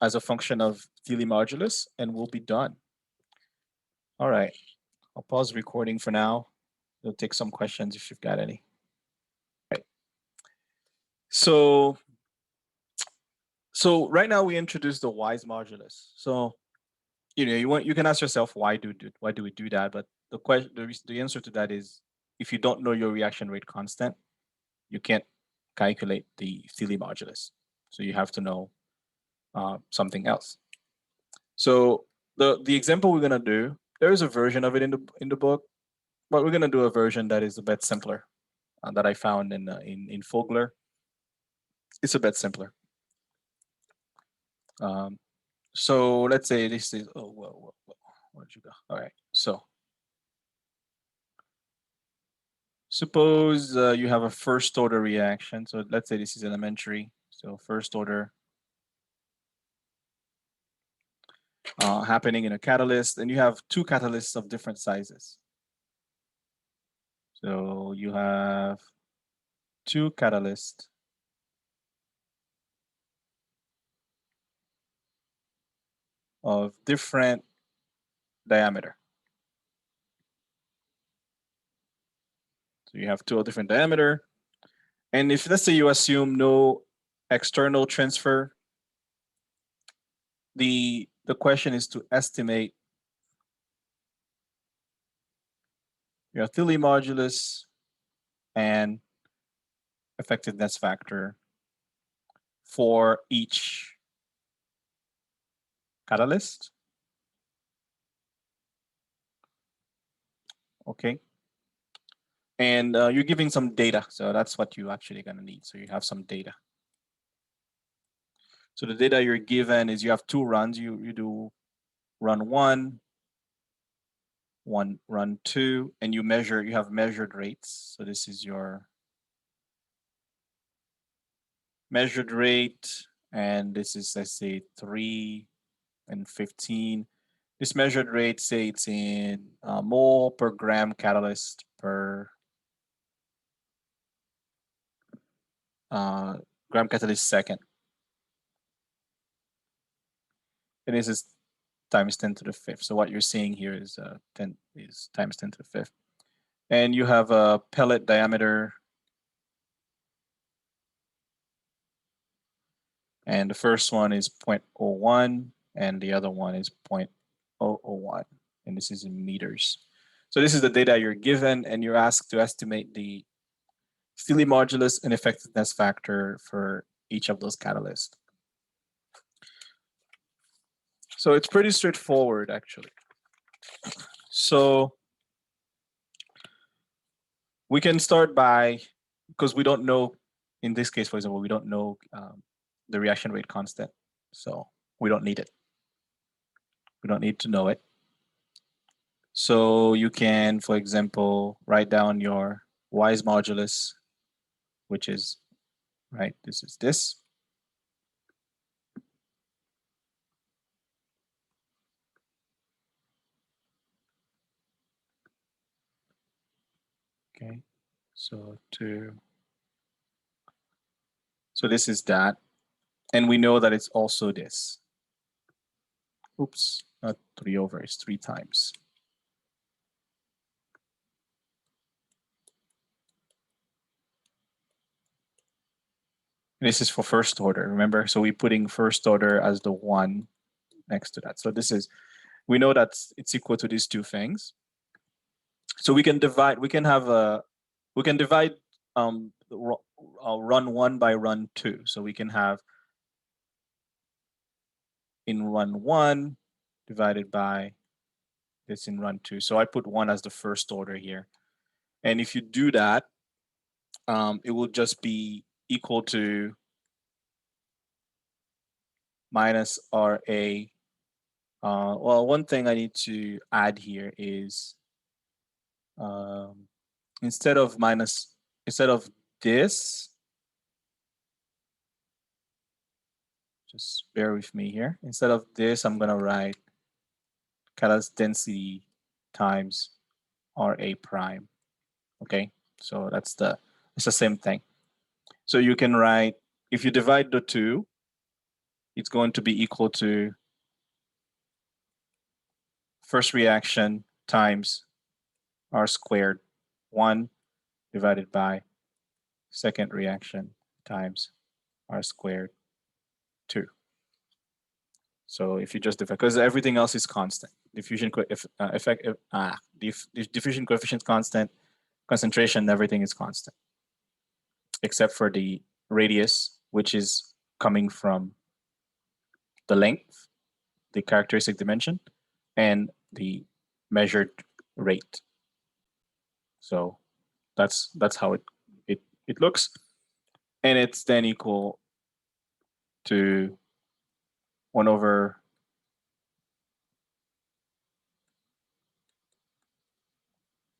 as a function of Tilly modulus, and we'll be done. All right, I'll pause recording for now. We'll take some questions if you've got any. Right. So right now we introduced the Y's modulus. So you can ask yourself, why do we do that? But the answer to that is, if you don't know your reaction rate constant, you can't calculate the Tilly modulus. So you have to know something else. So the example we're gonna do, there is a version of it in the book, but we're gonna do a version that is a bit simpler, that I found in Fogler. It's a bit simpler. So let's say this is, oh, whoa, where'd you go? All right, so suppose you have a first order reaction. So let's say this is elementary. So first order happening in a catalyst, and you have 2 catalysts of different sizes. So you have 2 catalysts of different diameter. So you have 2 of different diameter. And if, let's say, you assume no external transfer, the question is to estimate your Tilly modulus and effectiveness factor for each catalyst. Okay. And you're giving some data. So that's what you're actually going to need. So you have some data. So the data you're given is, you have 2 runs. You do run 1, run 2, and you have measured rates. So this is your measured rate, and this is, let's say, 3 and 15. This measured rate, say it's in mole per gram catalyst per gram catalyst second. And this is times 10 to the 5th. So what you're seeing here is times 10 to the 5th. And you have a pellet diameter. And the first one is 0.01, and the other one is 0.001. And this is in meters. So this is the data you're given, and you're asked to estimate the Tilly modulus and effectiveness factor for each of those catalysts. So it's pretty straightforward, actually. So we can start by, because we don't know, in this case, for example, we don't know the reaction rate constant. So we don't need it. We don't need to know it. So you can, for example, write down your Y's modulus, which is, right, this is this. Okay, so this is that. And we know that it's also this. Oops, not 3 over, it's 3 times. This is for first order, remember? So we're putting first order as the 1 next to that. So this is, we know that it's equal to these two things. So we can divide, we can divide run 1 by run 2. So we can have in run 1 divided by this in run 2. So I put 1 as the first order here. And if you do that, it will just be equal to minus RA. Well, one thing I need to add here is instead of this, just bear with me here. Instead of this, I'm gonna write catalyst density times RA prime. Okay, so it's the same thing. So you can write, if you divide the two, it's going to be equal to first reaction times R squared 1 divided by second reaction times R squared 2. So if you just divide, because everything else is constant, diffusion diffusion coefficient constant, concentration, everything is constant, except for the radius, which is coming from the length, the characteristic dimension, and the measured rate. So that's how it looks, and it's then equal to 1 over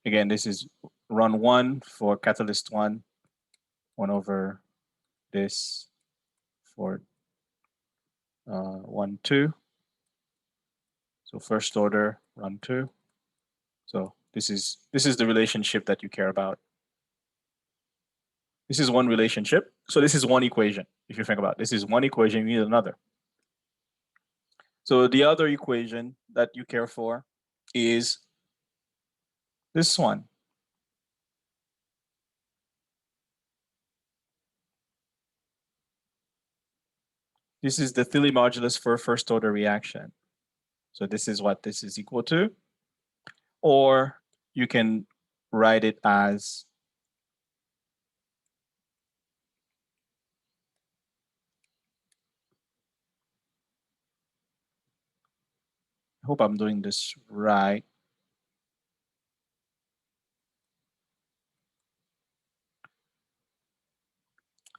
again, this is run 1 for catalyst 1, 1 over this for 1, 2. So first order, run 2. So this is the relationship that you care about. This is one relationship. So this is one equation. If you think about it, this is one equation, you need another. So the other equation that you care for is this one. This is the Thiele modulus for first order reaction. So this is what this is equal to. Or you can write it as I hope I'm doing this right.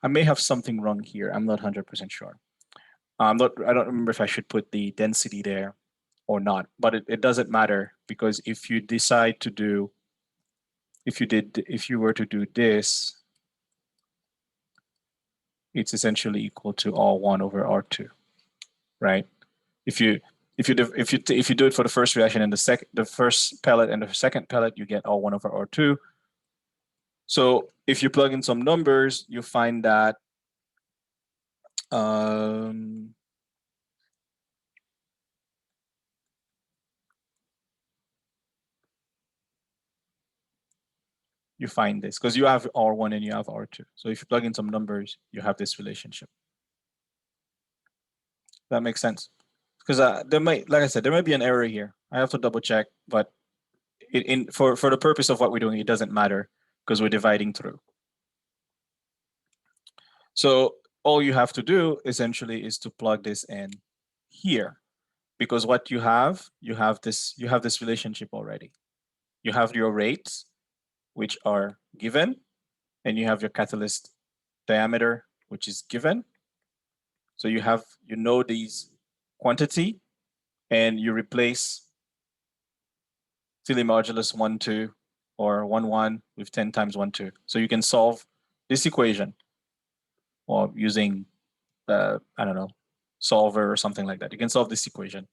I may have something wrong here. I'm not 100% sure. I don't remember if I should put the density there or not, but it doesn't matter, because if you decide to do, if you were to do this, it's essentially equal to R1 over R2, right? If you do it for the first reaction and the first pellet and the second pellet, you get R1 over R2. So if you plug in some numbers, you find that you find this, because you have R1 and you have R2. So if you plug in some numbers, you have this relationship. That makes sense. Because there might, like I said, there might be an error here. I have to double check, but for the purpose of what we're doing, it doesn't matter, because we're dividing through. So all you have to do essentially is to plug this in here, because what you have this relationship already. You have your rates, which are given, and you have your catalyst diameter, which is given. So you know these quantity, and you replace Tilly modulus 1, 2, or 1, 1 with 10 times 1, 2. So you can solve this equation or using, I don't know, solver or something like that. You can solve this equation.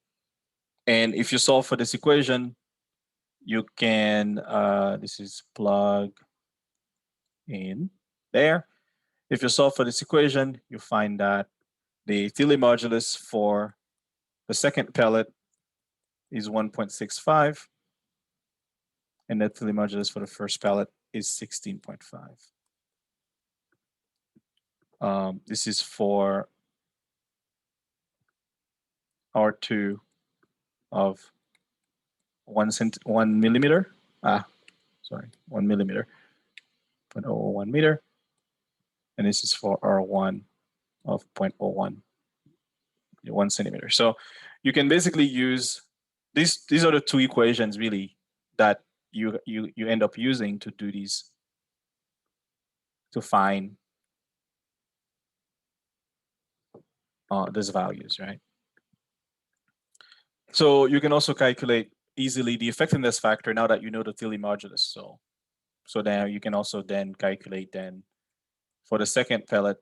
And if you solve for this equation, you can, this is plug in there. If you solve for this equation, you find that the Tilly modulus for the second pellet is 1.65. And the Tilly modulus for the first pellet is 16.5. This is for R2 of 1 millimeter. 1 millimeter, 0.001 meter. And this is for R1 of 0.01, 1 centimeter. So you can basically use these are the two equations really that you end up using to do these, to find these values, right? So you can also calculate easily the effectiveness factor now that you know the Tilly modulus. So then you can also then calculate then for the second pellet,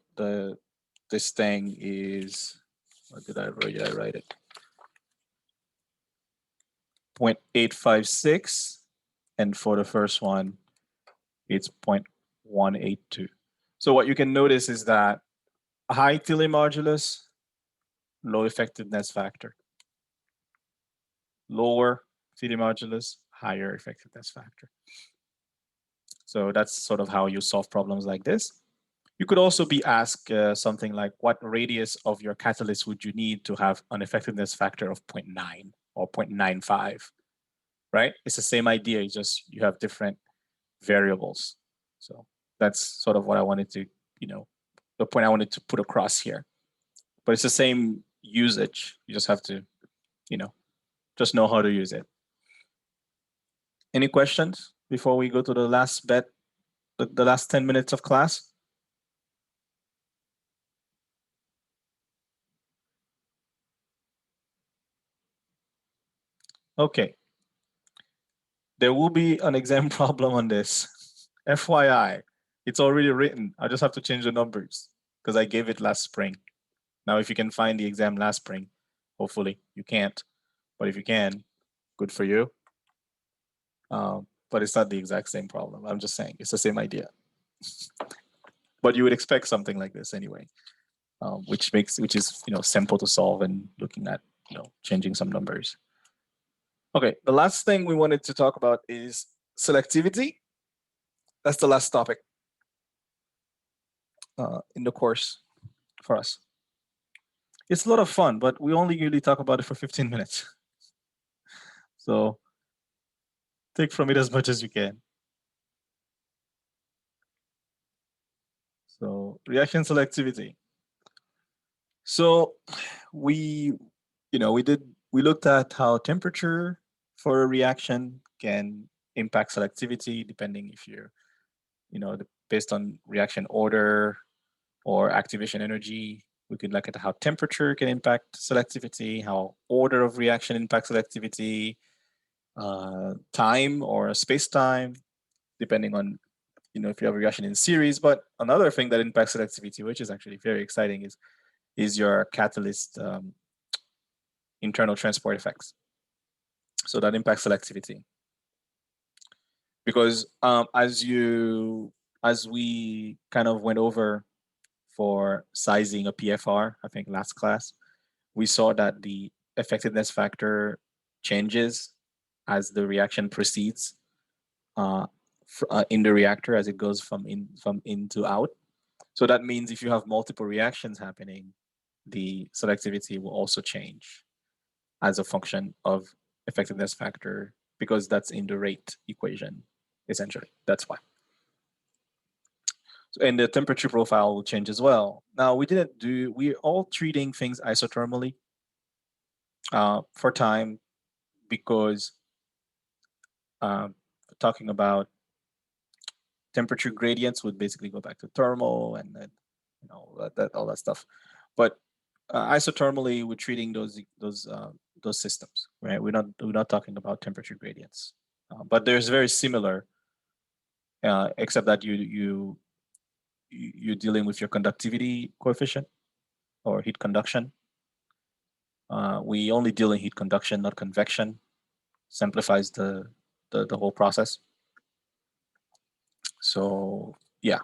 this thing is, what did I write it? 0.856, and for the first one, it's 0.182. So what you can notice is that high Tilly modulus, low effectiveness factor. Lower Tilly modulus, higher effectiveness factor. So that's sort of how you solve problems like this. You could also be asked something like, what radius of your catalyst would you need to have an effectiveness factor of 0.9 or 0.95, right? It's the same idea, it's just you have different variables. So that's sort of what I wanted to, the point I wanted to put across here. But it's the same usage. You just have to, just know how to use it. Any questions before we go to the last bit, the last 10 minutes of class? Okay. There will be an exam problem on this. FYI, it's already written. I just have to change the numbers because I gave it last spring. Now, if you can find the exam last spring, hopefully you can't. But if you can, good for you. But it's not the exact same problem. I'm just saying it's the same idea. But you would expect something like this anyway, which is simple to solve and looking at changing some numbers. Okay, the last thing we wanted to talk about is selectivity. That's the last topic in the course for us. It's a lot of fun, but we only usually talk about it for 15 minutes. So take from it as much as you can. So reaction selectivity. So we looked at how temperature for a reaction can impact selectivity depending if you're, based on reaction order or activation energy. We could look at how temperature can impact selectivity, how order of reaction impacts selectivity, time or space-time, depending on, if you have a reaction in series. But another thing that impacts selectivity, which is actually very exciting, is your catalyst internal transport effects. So that impacts selectivity. Because as we kind of went over for sizing a PFR, I think last class, we saw that the effectiveness factor changes as the reaction proceeds in the reactor as it goes from in to out. So that means if you have multiple reactions happening, the selectivity will also change as a function of effectiveness factor, because that's in the rate equation, essentially. That's why. So, and the temperature profile will change as well. Now, we're all treating things isothermally for time, because talking about temperature gradients would basically go back to thermal and then, you know, all that stuff. But isothermally, we're treating those systems, right? We're not talking about temperature gradients, but there's very similar, except that you're dealing with your conductivity coefficient or heat conduction. We only deal in heat conduction, not convection. Simplifies the whole process. So yeah,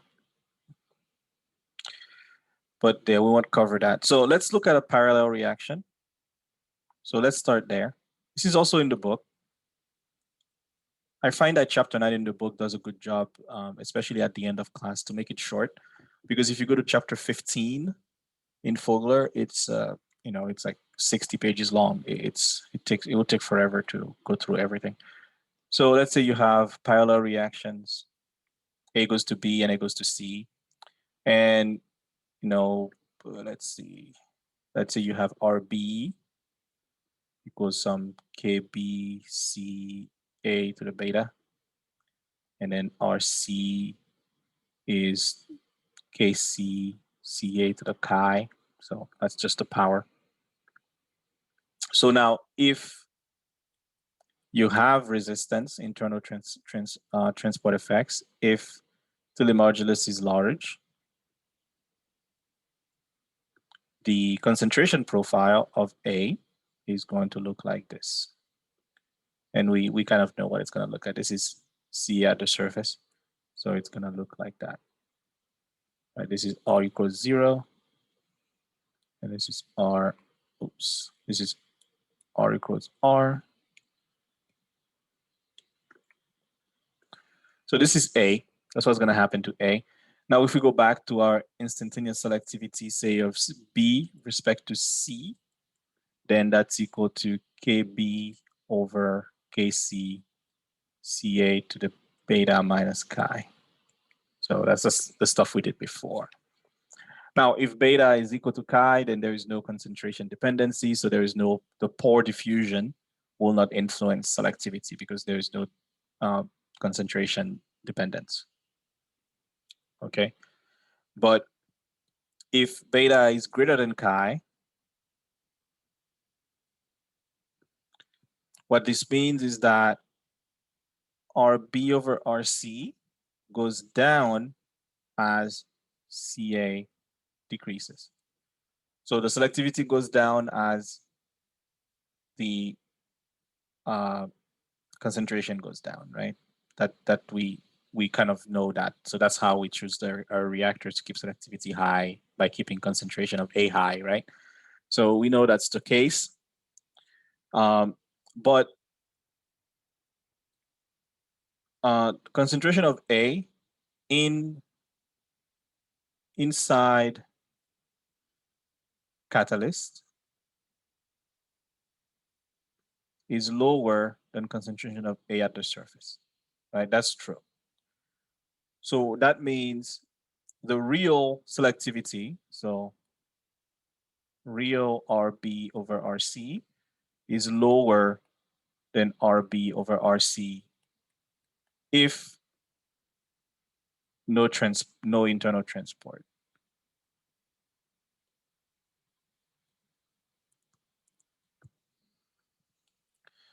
but we won't cover that. So let's look at a parallel reaction. So let's start there. This is also in the book. I find that chapter 9 in the book does a good job, especially at the end of class, to make it short. Because if you go to chapter 15 in Fogler, it's you know, it's like 60 pages long. It will take forever to go through everything. So let's say you have parallel reactions. A goes to B and A goes to C, and you know, let's see. Let's say you have RB equals some KBCA to the beta, and then RC is KCCA to the chi. So that's just the power. So now, if you have resistance, internal transport effects, if telemodulus is large, the concentration profile of A is going to look like this. And we kind of know what it's going to look like. This is C at the surface. So it's going to look like that. Right, this is R equals 0. And this is R, oops, this is R equals R. So this is A. That's what's going to happen to A. Now, if we go back to our instantaneous selectivity, say of B respect to C, then that's equal to KB over KC CA to the beta minus chi. So that's just the stuff we did before. Now, if beta is equal to chi, then there is no concentration dependency. So there is no, the pore diffusion will not influence selectivity because there is no concentration dependence. Okay. But if beta is greater than chi, what this means is that RB over RC goes down as CA decreases. So the selectivity goes down as the concentration goes down, right? That we kind of know that. So that's how we choose our reactors to keep selectivity high by keeping concentration of A high, right? So we know that's the case. But concentration of A inside catalyst is lower than concentration of A at the surface, right? That's true. So that means the real selectivity, so real RB over RC is lower than RB over RC if no internal transport.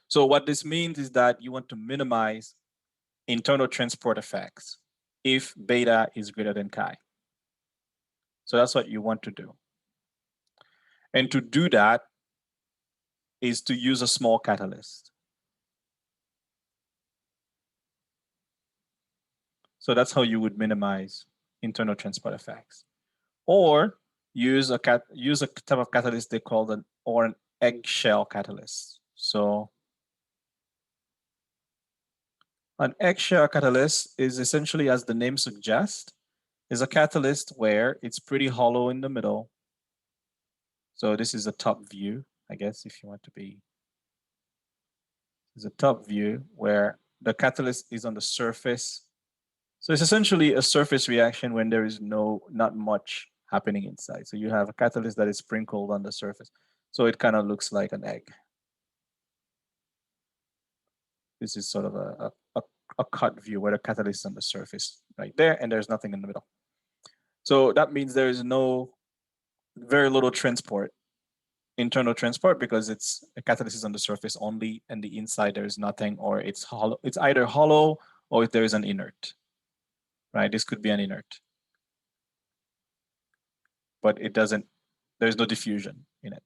So what this means is that you want to minimize internal transport effects if beta is greater than chi. So that's what you want to do. And to do that is to use a small catalyst. So that's how you would minimize internal transport effects. Or use a type of catalyst they call an eggshell catalyst. So an eggshell catalyst is essentially, as the name suggests, is a catalyst where it's pretty hollow in the middle. So this is a top view, I guess, if you want to be. It's a top view where the catalyst is on the surface. So it's essentially a surface reaction when there is not much happening inside. So you have a catalyst that is sprinkled on the surface. So it kind of looks like an egg. This is sort of a a cut view where the catalyst is on the surface right there, and there's nothing in the middle. So that means there is very little transport, internal transport, because it's a catalyst is on the surface only, and the inside there is nothing, or it's hollow. It's either hollow or if there is an inert, right? This could be an inert, but it doesn't. There's no diffusion in it.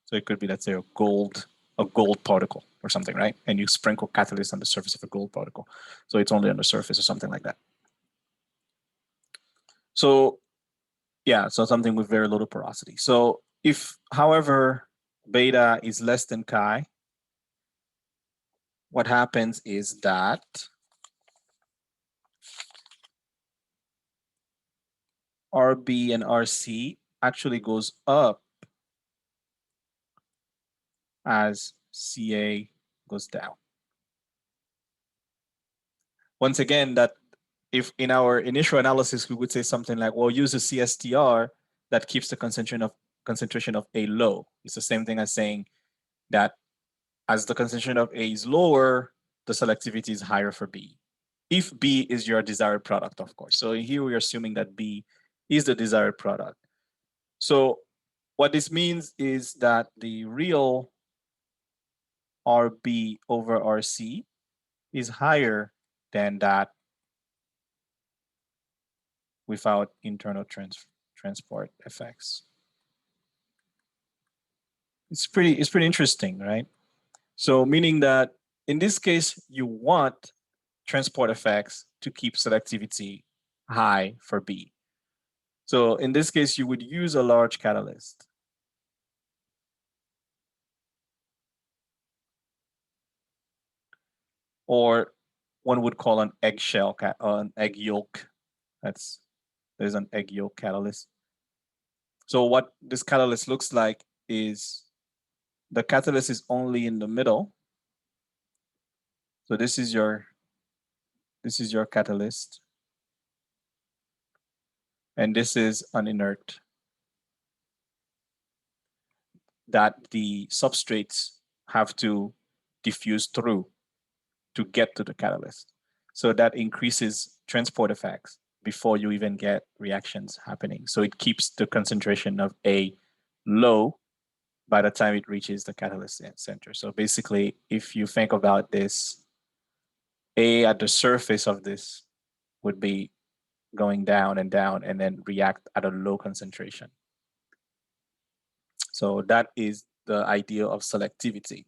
So it could be, let's say, a gold particle or something, right? And you sprinkle catalyst on the surface of a gold particle, so it's only on the surface or something like that. So yeah, so something with very little porosity. So if, however, beta is less than chi, what happens is that RB and RC actually goes up as CA goes down. Once again, that if in our initial analysis, we would say something like, well, use a CSTR that keeps the concentration of A low. It's the same thing as saying that as the concentration of A is lower, the selectivity is higher for B. If B is your desired product, of course. So here we're assuming that B is the desired product. So what this means is that the real RB over RC is higher than that without internal transport effects. It's pretty interesting, right? So meaning that in this case, you want transport effects to keep selectivity high for B. So in this case, you would use a large catalyst. Or one would call an eggshell, an egg yolk. There's an egg yolk catalyst. So what this catalyst looks like is the catalyst is only in the middle. So this is your catalyst. And this is an inert that the substrates have to diffuse through to get to the catalyst. So that increases transport effects before you even get reactions happening. So it keeps the concentration of A low by the time it reaches the catalyst center. So basically, if you think about this, A at the surface of this would be going down and down and then react at a low concentration. So that is the idea of selectivity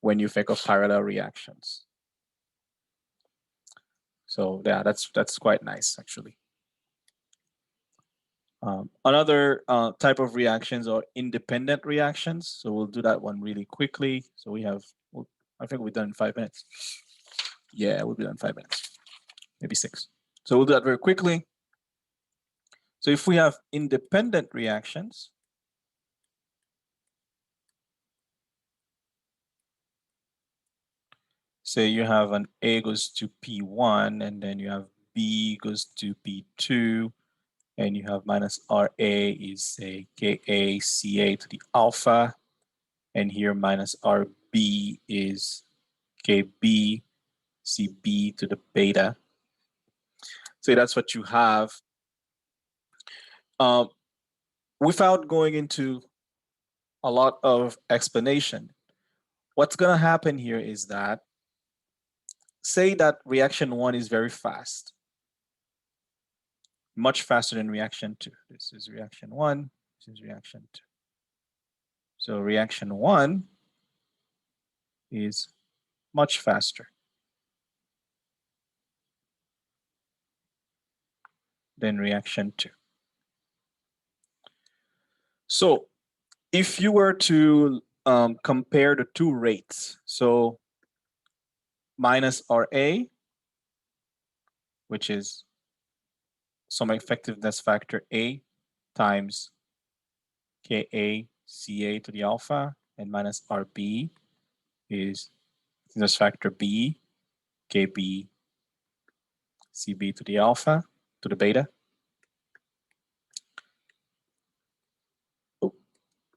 when you think of parallel reactions. So yeah, that's quite nice, actually. Another type of reactions are independent reactions. So we'll do that one really quickly. So we have, I think we're done in 5 minutes. Yeah, we'll be done in 5 minutes, maybe 6. So we'll do that very quickly. So if we have independent reactions, say you have an A goes to P1, and then you have B goes to P2, and you have minus RA is say Ka Ca to the alpha, and here minus RB is Kb Cb to the beta. So that's what you have. Without going into a lot of explanation, what's going to happen here is that, say that reaction 1 is very fast, much faster than reaction 2. This is reaction 1, this is reaction 2. So reaction 1 is much faster than reaction 2. So if you were to compare the two rates, so minus RA, which is some effectiveness factor A times Ka Ca to the alpha, and minus RB is effectiveness factor B Kb Cb to the alpha to the beta.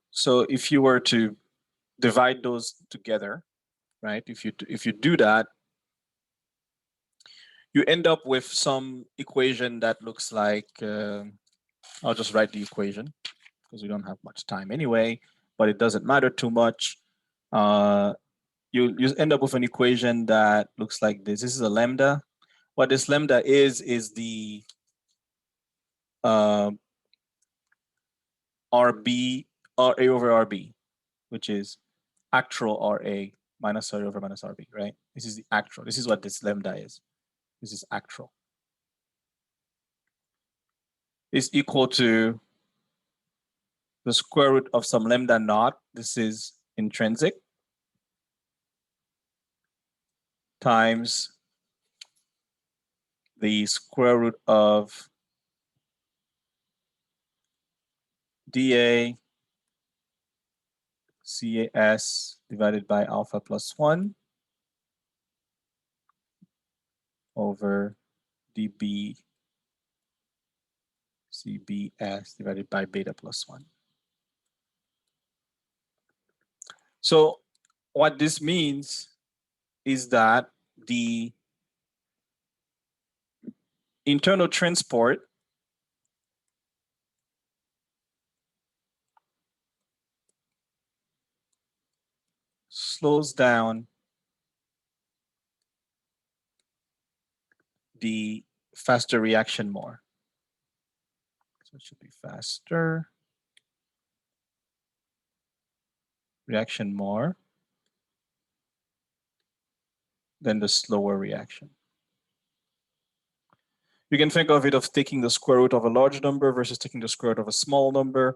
So if you were to divide those together, right? If you do that, you end up with some equation that looks like, I'll just write the equation because we don't have much time anyway, but it doesn't matter too much. You end up with an equation that looks like this. This is a lambda. What this lambda is the RB, RA over RB, which is actual RA minus RA over minus RB, right? This is the actual. This is what this lambda is. This is actual. Is equal to the square root of some lambda naught. This is intrinsic times the square root of dA CAS divided by alpha plus 1 over dB CBS divided by beta plus 1. So what this means is that the internal transport slows down the faster reaction more. So it should be faster reaction more than the slower reaction. You can think of it of taking the square root of a large number versus taking the square root of a small number.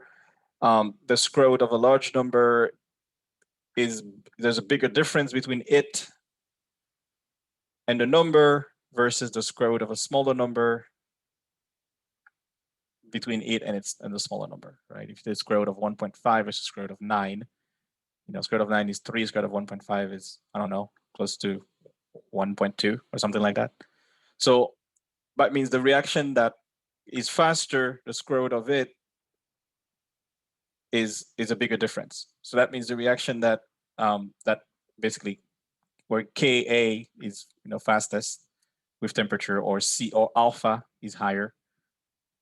The square root of a large number there's a bigger difference between it and the number versus the square root of a smaller number between it and the smaller number, right? If the square root of 1.5 versus square root of 9, square root of 9 is 3, square root of 1.5 is, I don't know, close to 1.2 or something like that. So that means the reaction that is faster, the square root of it is a bigger difference. So that means the reaction that that basically where Ka is fastest with temperature, or C or alpha is higher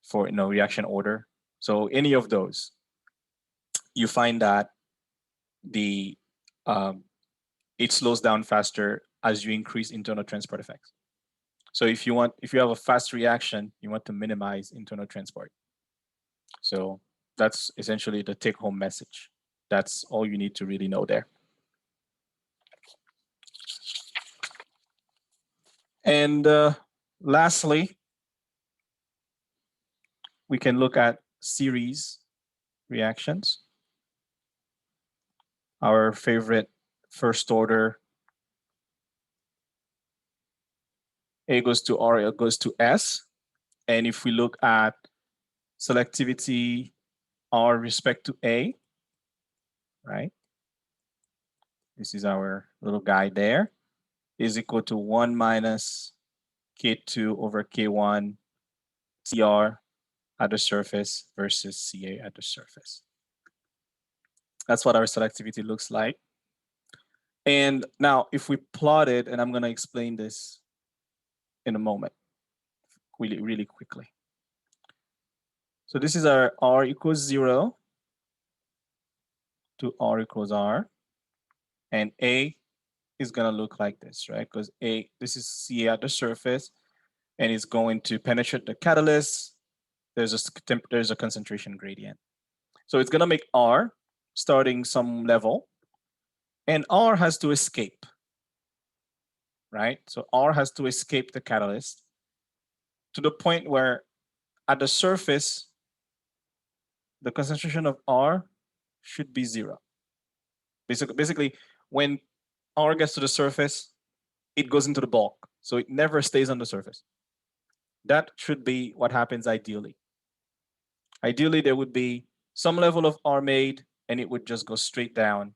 for reaction order. So any of those, you find that the it slows down faster as you increase internal transport effects. So if you have a fast reaction, you want to minimize internal transport. So that's essentially the take-home message. That's all you need to really know there. And lastly, we can look at series reactions. Our favorite first order, A goes to R, A goes to S. And if we look at selectivity R respect to A, right? This is our little guy there, is equal to 1 minus K2 over K1 CR at the surface versus CA at the surface. That's what our selectivity looks like. And now if we plot it, and I'm going to explain this in a moment, really quickly. So this is our R equals 0 to R equals R. And A is going to look like this, right? Because this is CA at the surface, and it's going to penetrate the catalyst. There's a concentration gradient. So it's going to make R starting some level, and R has to escape, right? So R has to escape the catalyst to the point where at the surface, the concentration of R should be 0. Basically, when R gets to the surface, it goes into the bulk. So it never stays on the surface. That should be what happens ideally. Ideally, there would be some level of R made, and it would just go straight down.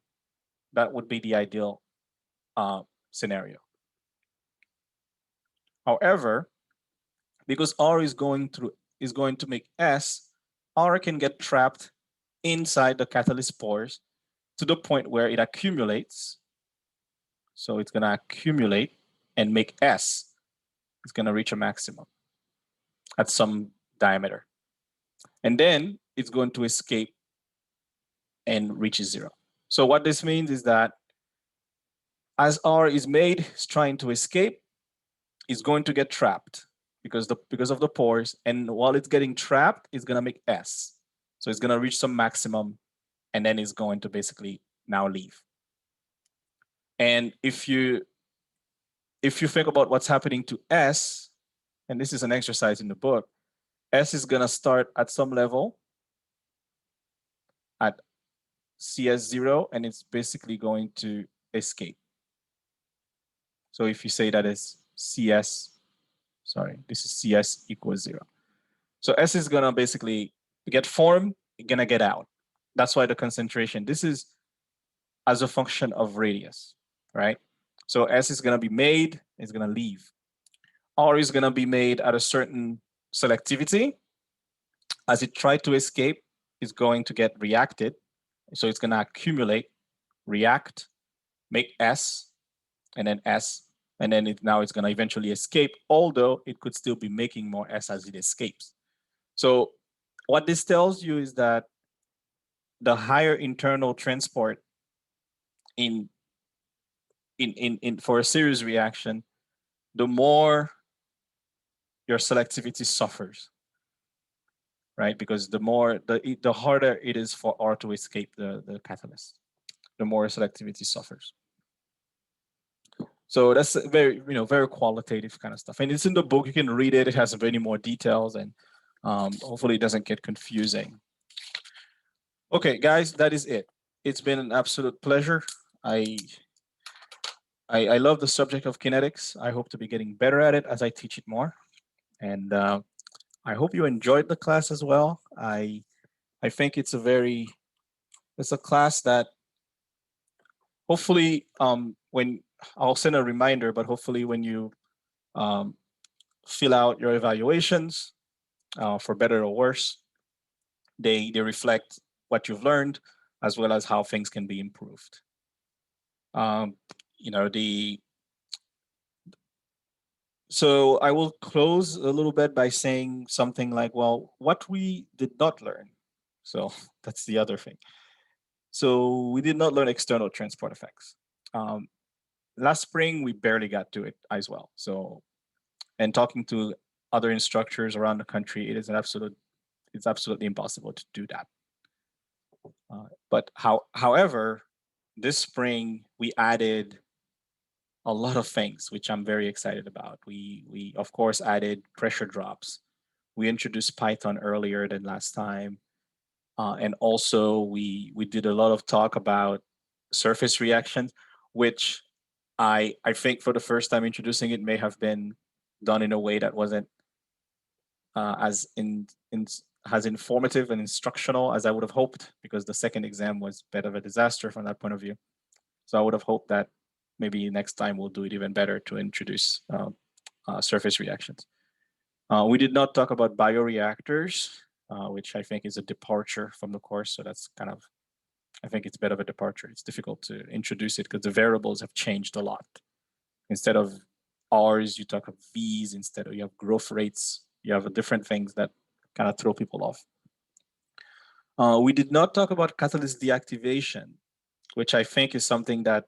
That would be the ideal scenario. However, because R is going to make S, R can get trapped inside the catalyst pores. to the point where it accumulates. So it's gonna accumulate and make S. It's gonna reach a maximum at some diameter. And then it's going to escape and reaches 0. So what this means is that as R is made, it's trying to escape, it's going to get trapped because of the pores. And while it's getting trapped, it's gonna make S. So it's gonna reach some maximum, and then it's going to basically now leave. And if you think about what's happening to S, and this is an exercise in the book, S is gonna start at some level at CS0, and it's basically going to escape. So if you say that is CS, sorry, this is CS equals 0. So S is gonna basically get formed, gonna get out. That's why the concentration, this is as a function of radius, right? So S is gonna be made, it's gonna leave. R is gonna be made at a certain selectivity. As it tried to escape, it's going to get reacted. So it's gonna accumulate, react, make S, and then S, and then now it's gonna eventually escape, although it could still be making more S as it escapes. So what this tells you is that the higher internal transport for a series reaction, the more your selectivity suffers, right? Because the harder it is for R to escape the catalyst, the more selectivity suffers. So that's very, very qualitative kind of stuff. And it's in the book, you can read it. It has many more details, and hopefully it doesn't get confusing. Okay, guys, that is it. It's been an absolute pleasure. I love the subject of kinetics. I hope to be getting better at it as I teach it more. And I hope you enjoyed the class as well. I think it's a class that hopefully when I'll send a reminder, but hopefully when you fill out your evaluations, for better or worse, they reflect what you've learned as well as how things can be improved. So I will close a little bit by saying something like, well, what we did not learn. So that's the other thing. So we did not learn external transport effects. Last spring, we barely got to it as well. So, and talking to other instructors around the country, it's absolutely impossible to do that. But however, this spring, we added a lot of things, which I'm very excited about. We of course added pressure drops. We introduced Python earlier than last time. And also we did a lot of talk about surface reactions, which I think for the first time introducing it may have been done in a way that wasn't as informative and instructional as I would have hoped, because the second exam was a bit of a disaster from that point of view. So I would have hoped that maybe next time we'll do it even better to introduce surface reactions. We did not talk about bioreactors, which I think is a departure from the course. So that's kind of, I think it's a bit of a departure. It's difficult to introduce it because the variables have changed a lot. Instead of R's, you talk of V's. Instead of, you have growth rates. You have different things that kind of throw people off. We did not talk about catalyst deactivation, which I think is something that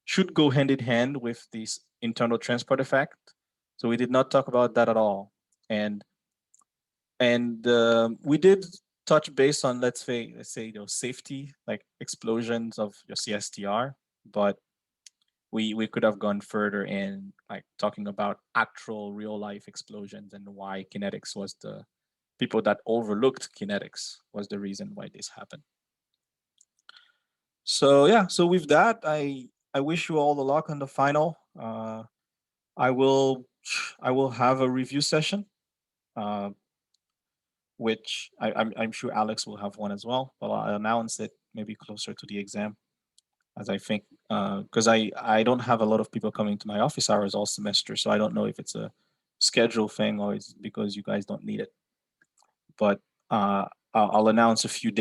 should go hand in hand with this internal transport effect. So we did not talk about that at all. And we did touch base on, let's say safety, like explosions of your CSTR, but we could have gone further in like talking about actual real life explosions and why kinetics was the people that overlooked kinetics was the reason why this happened. So yeah, so with that, I wish you all the luck on the final. I will have a review session, which I'm sure Alex will have one as well, but I'll announce it maybe closer to the exam, as I think, because I don't have a lot of people coming to my office hours all semester, so I don't know if it's a schedule thing or it's because you guys don't need it. But I'll announce a few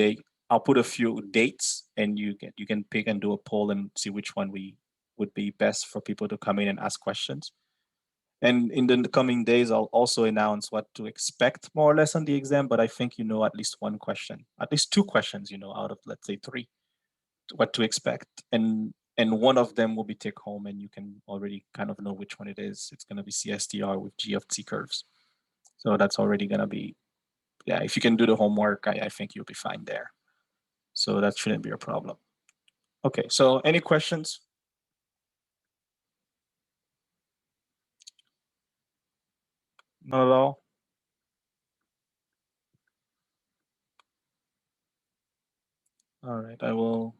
I'll put a few dates, and you can pick and do a poll and see which one would be best for people to come in and ask questions. And in the coming days, I'll also announce what to expect more or less on the exam, but I think you know at least one question, at least two questions, you know, out of, let's say, three, what to expect. And one of them will be take home, and you can already kind of know which one it is. It's going to be CSTR with G of T curves. So that's already going to be, yeah, if you can do the homework, I think you'll be fine there. So that shouldn't be a problem. Okay, so any questions? Not at all? All right, I will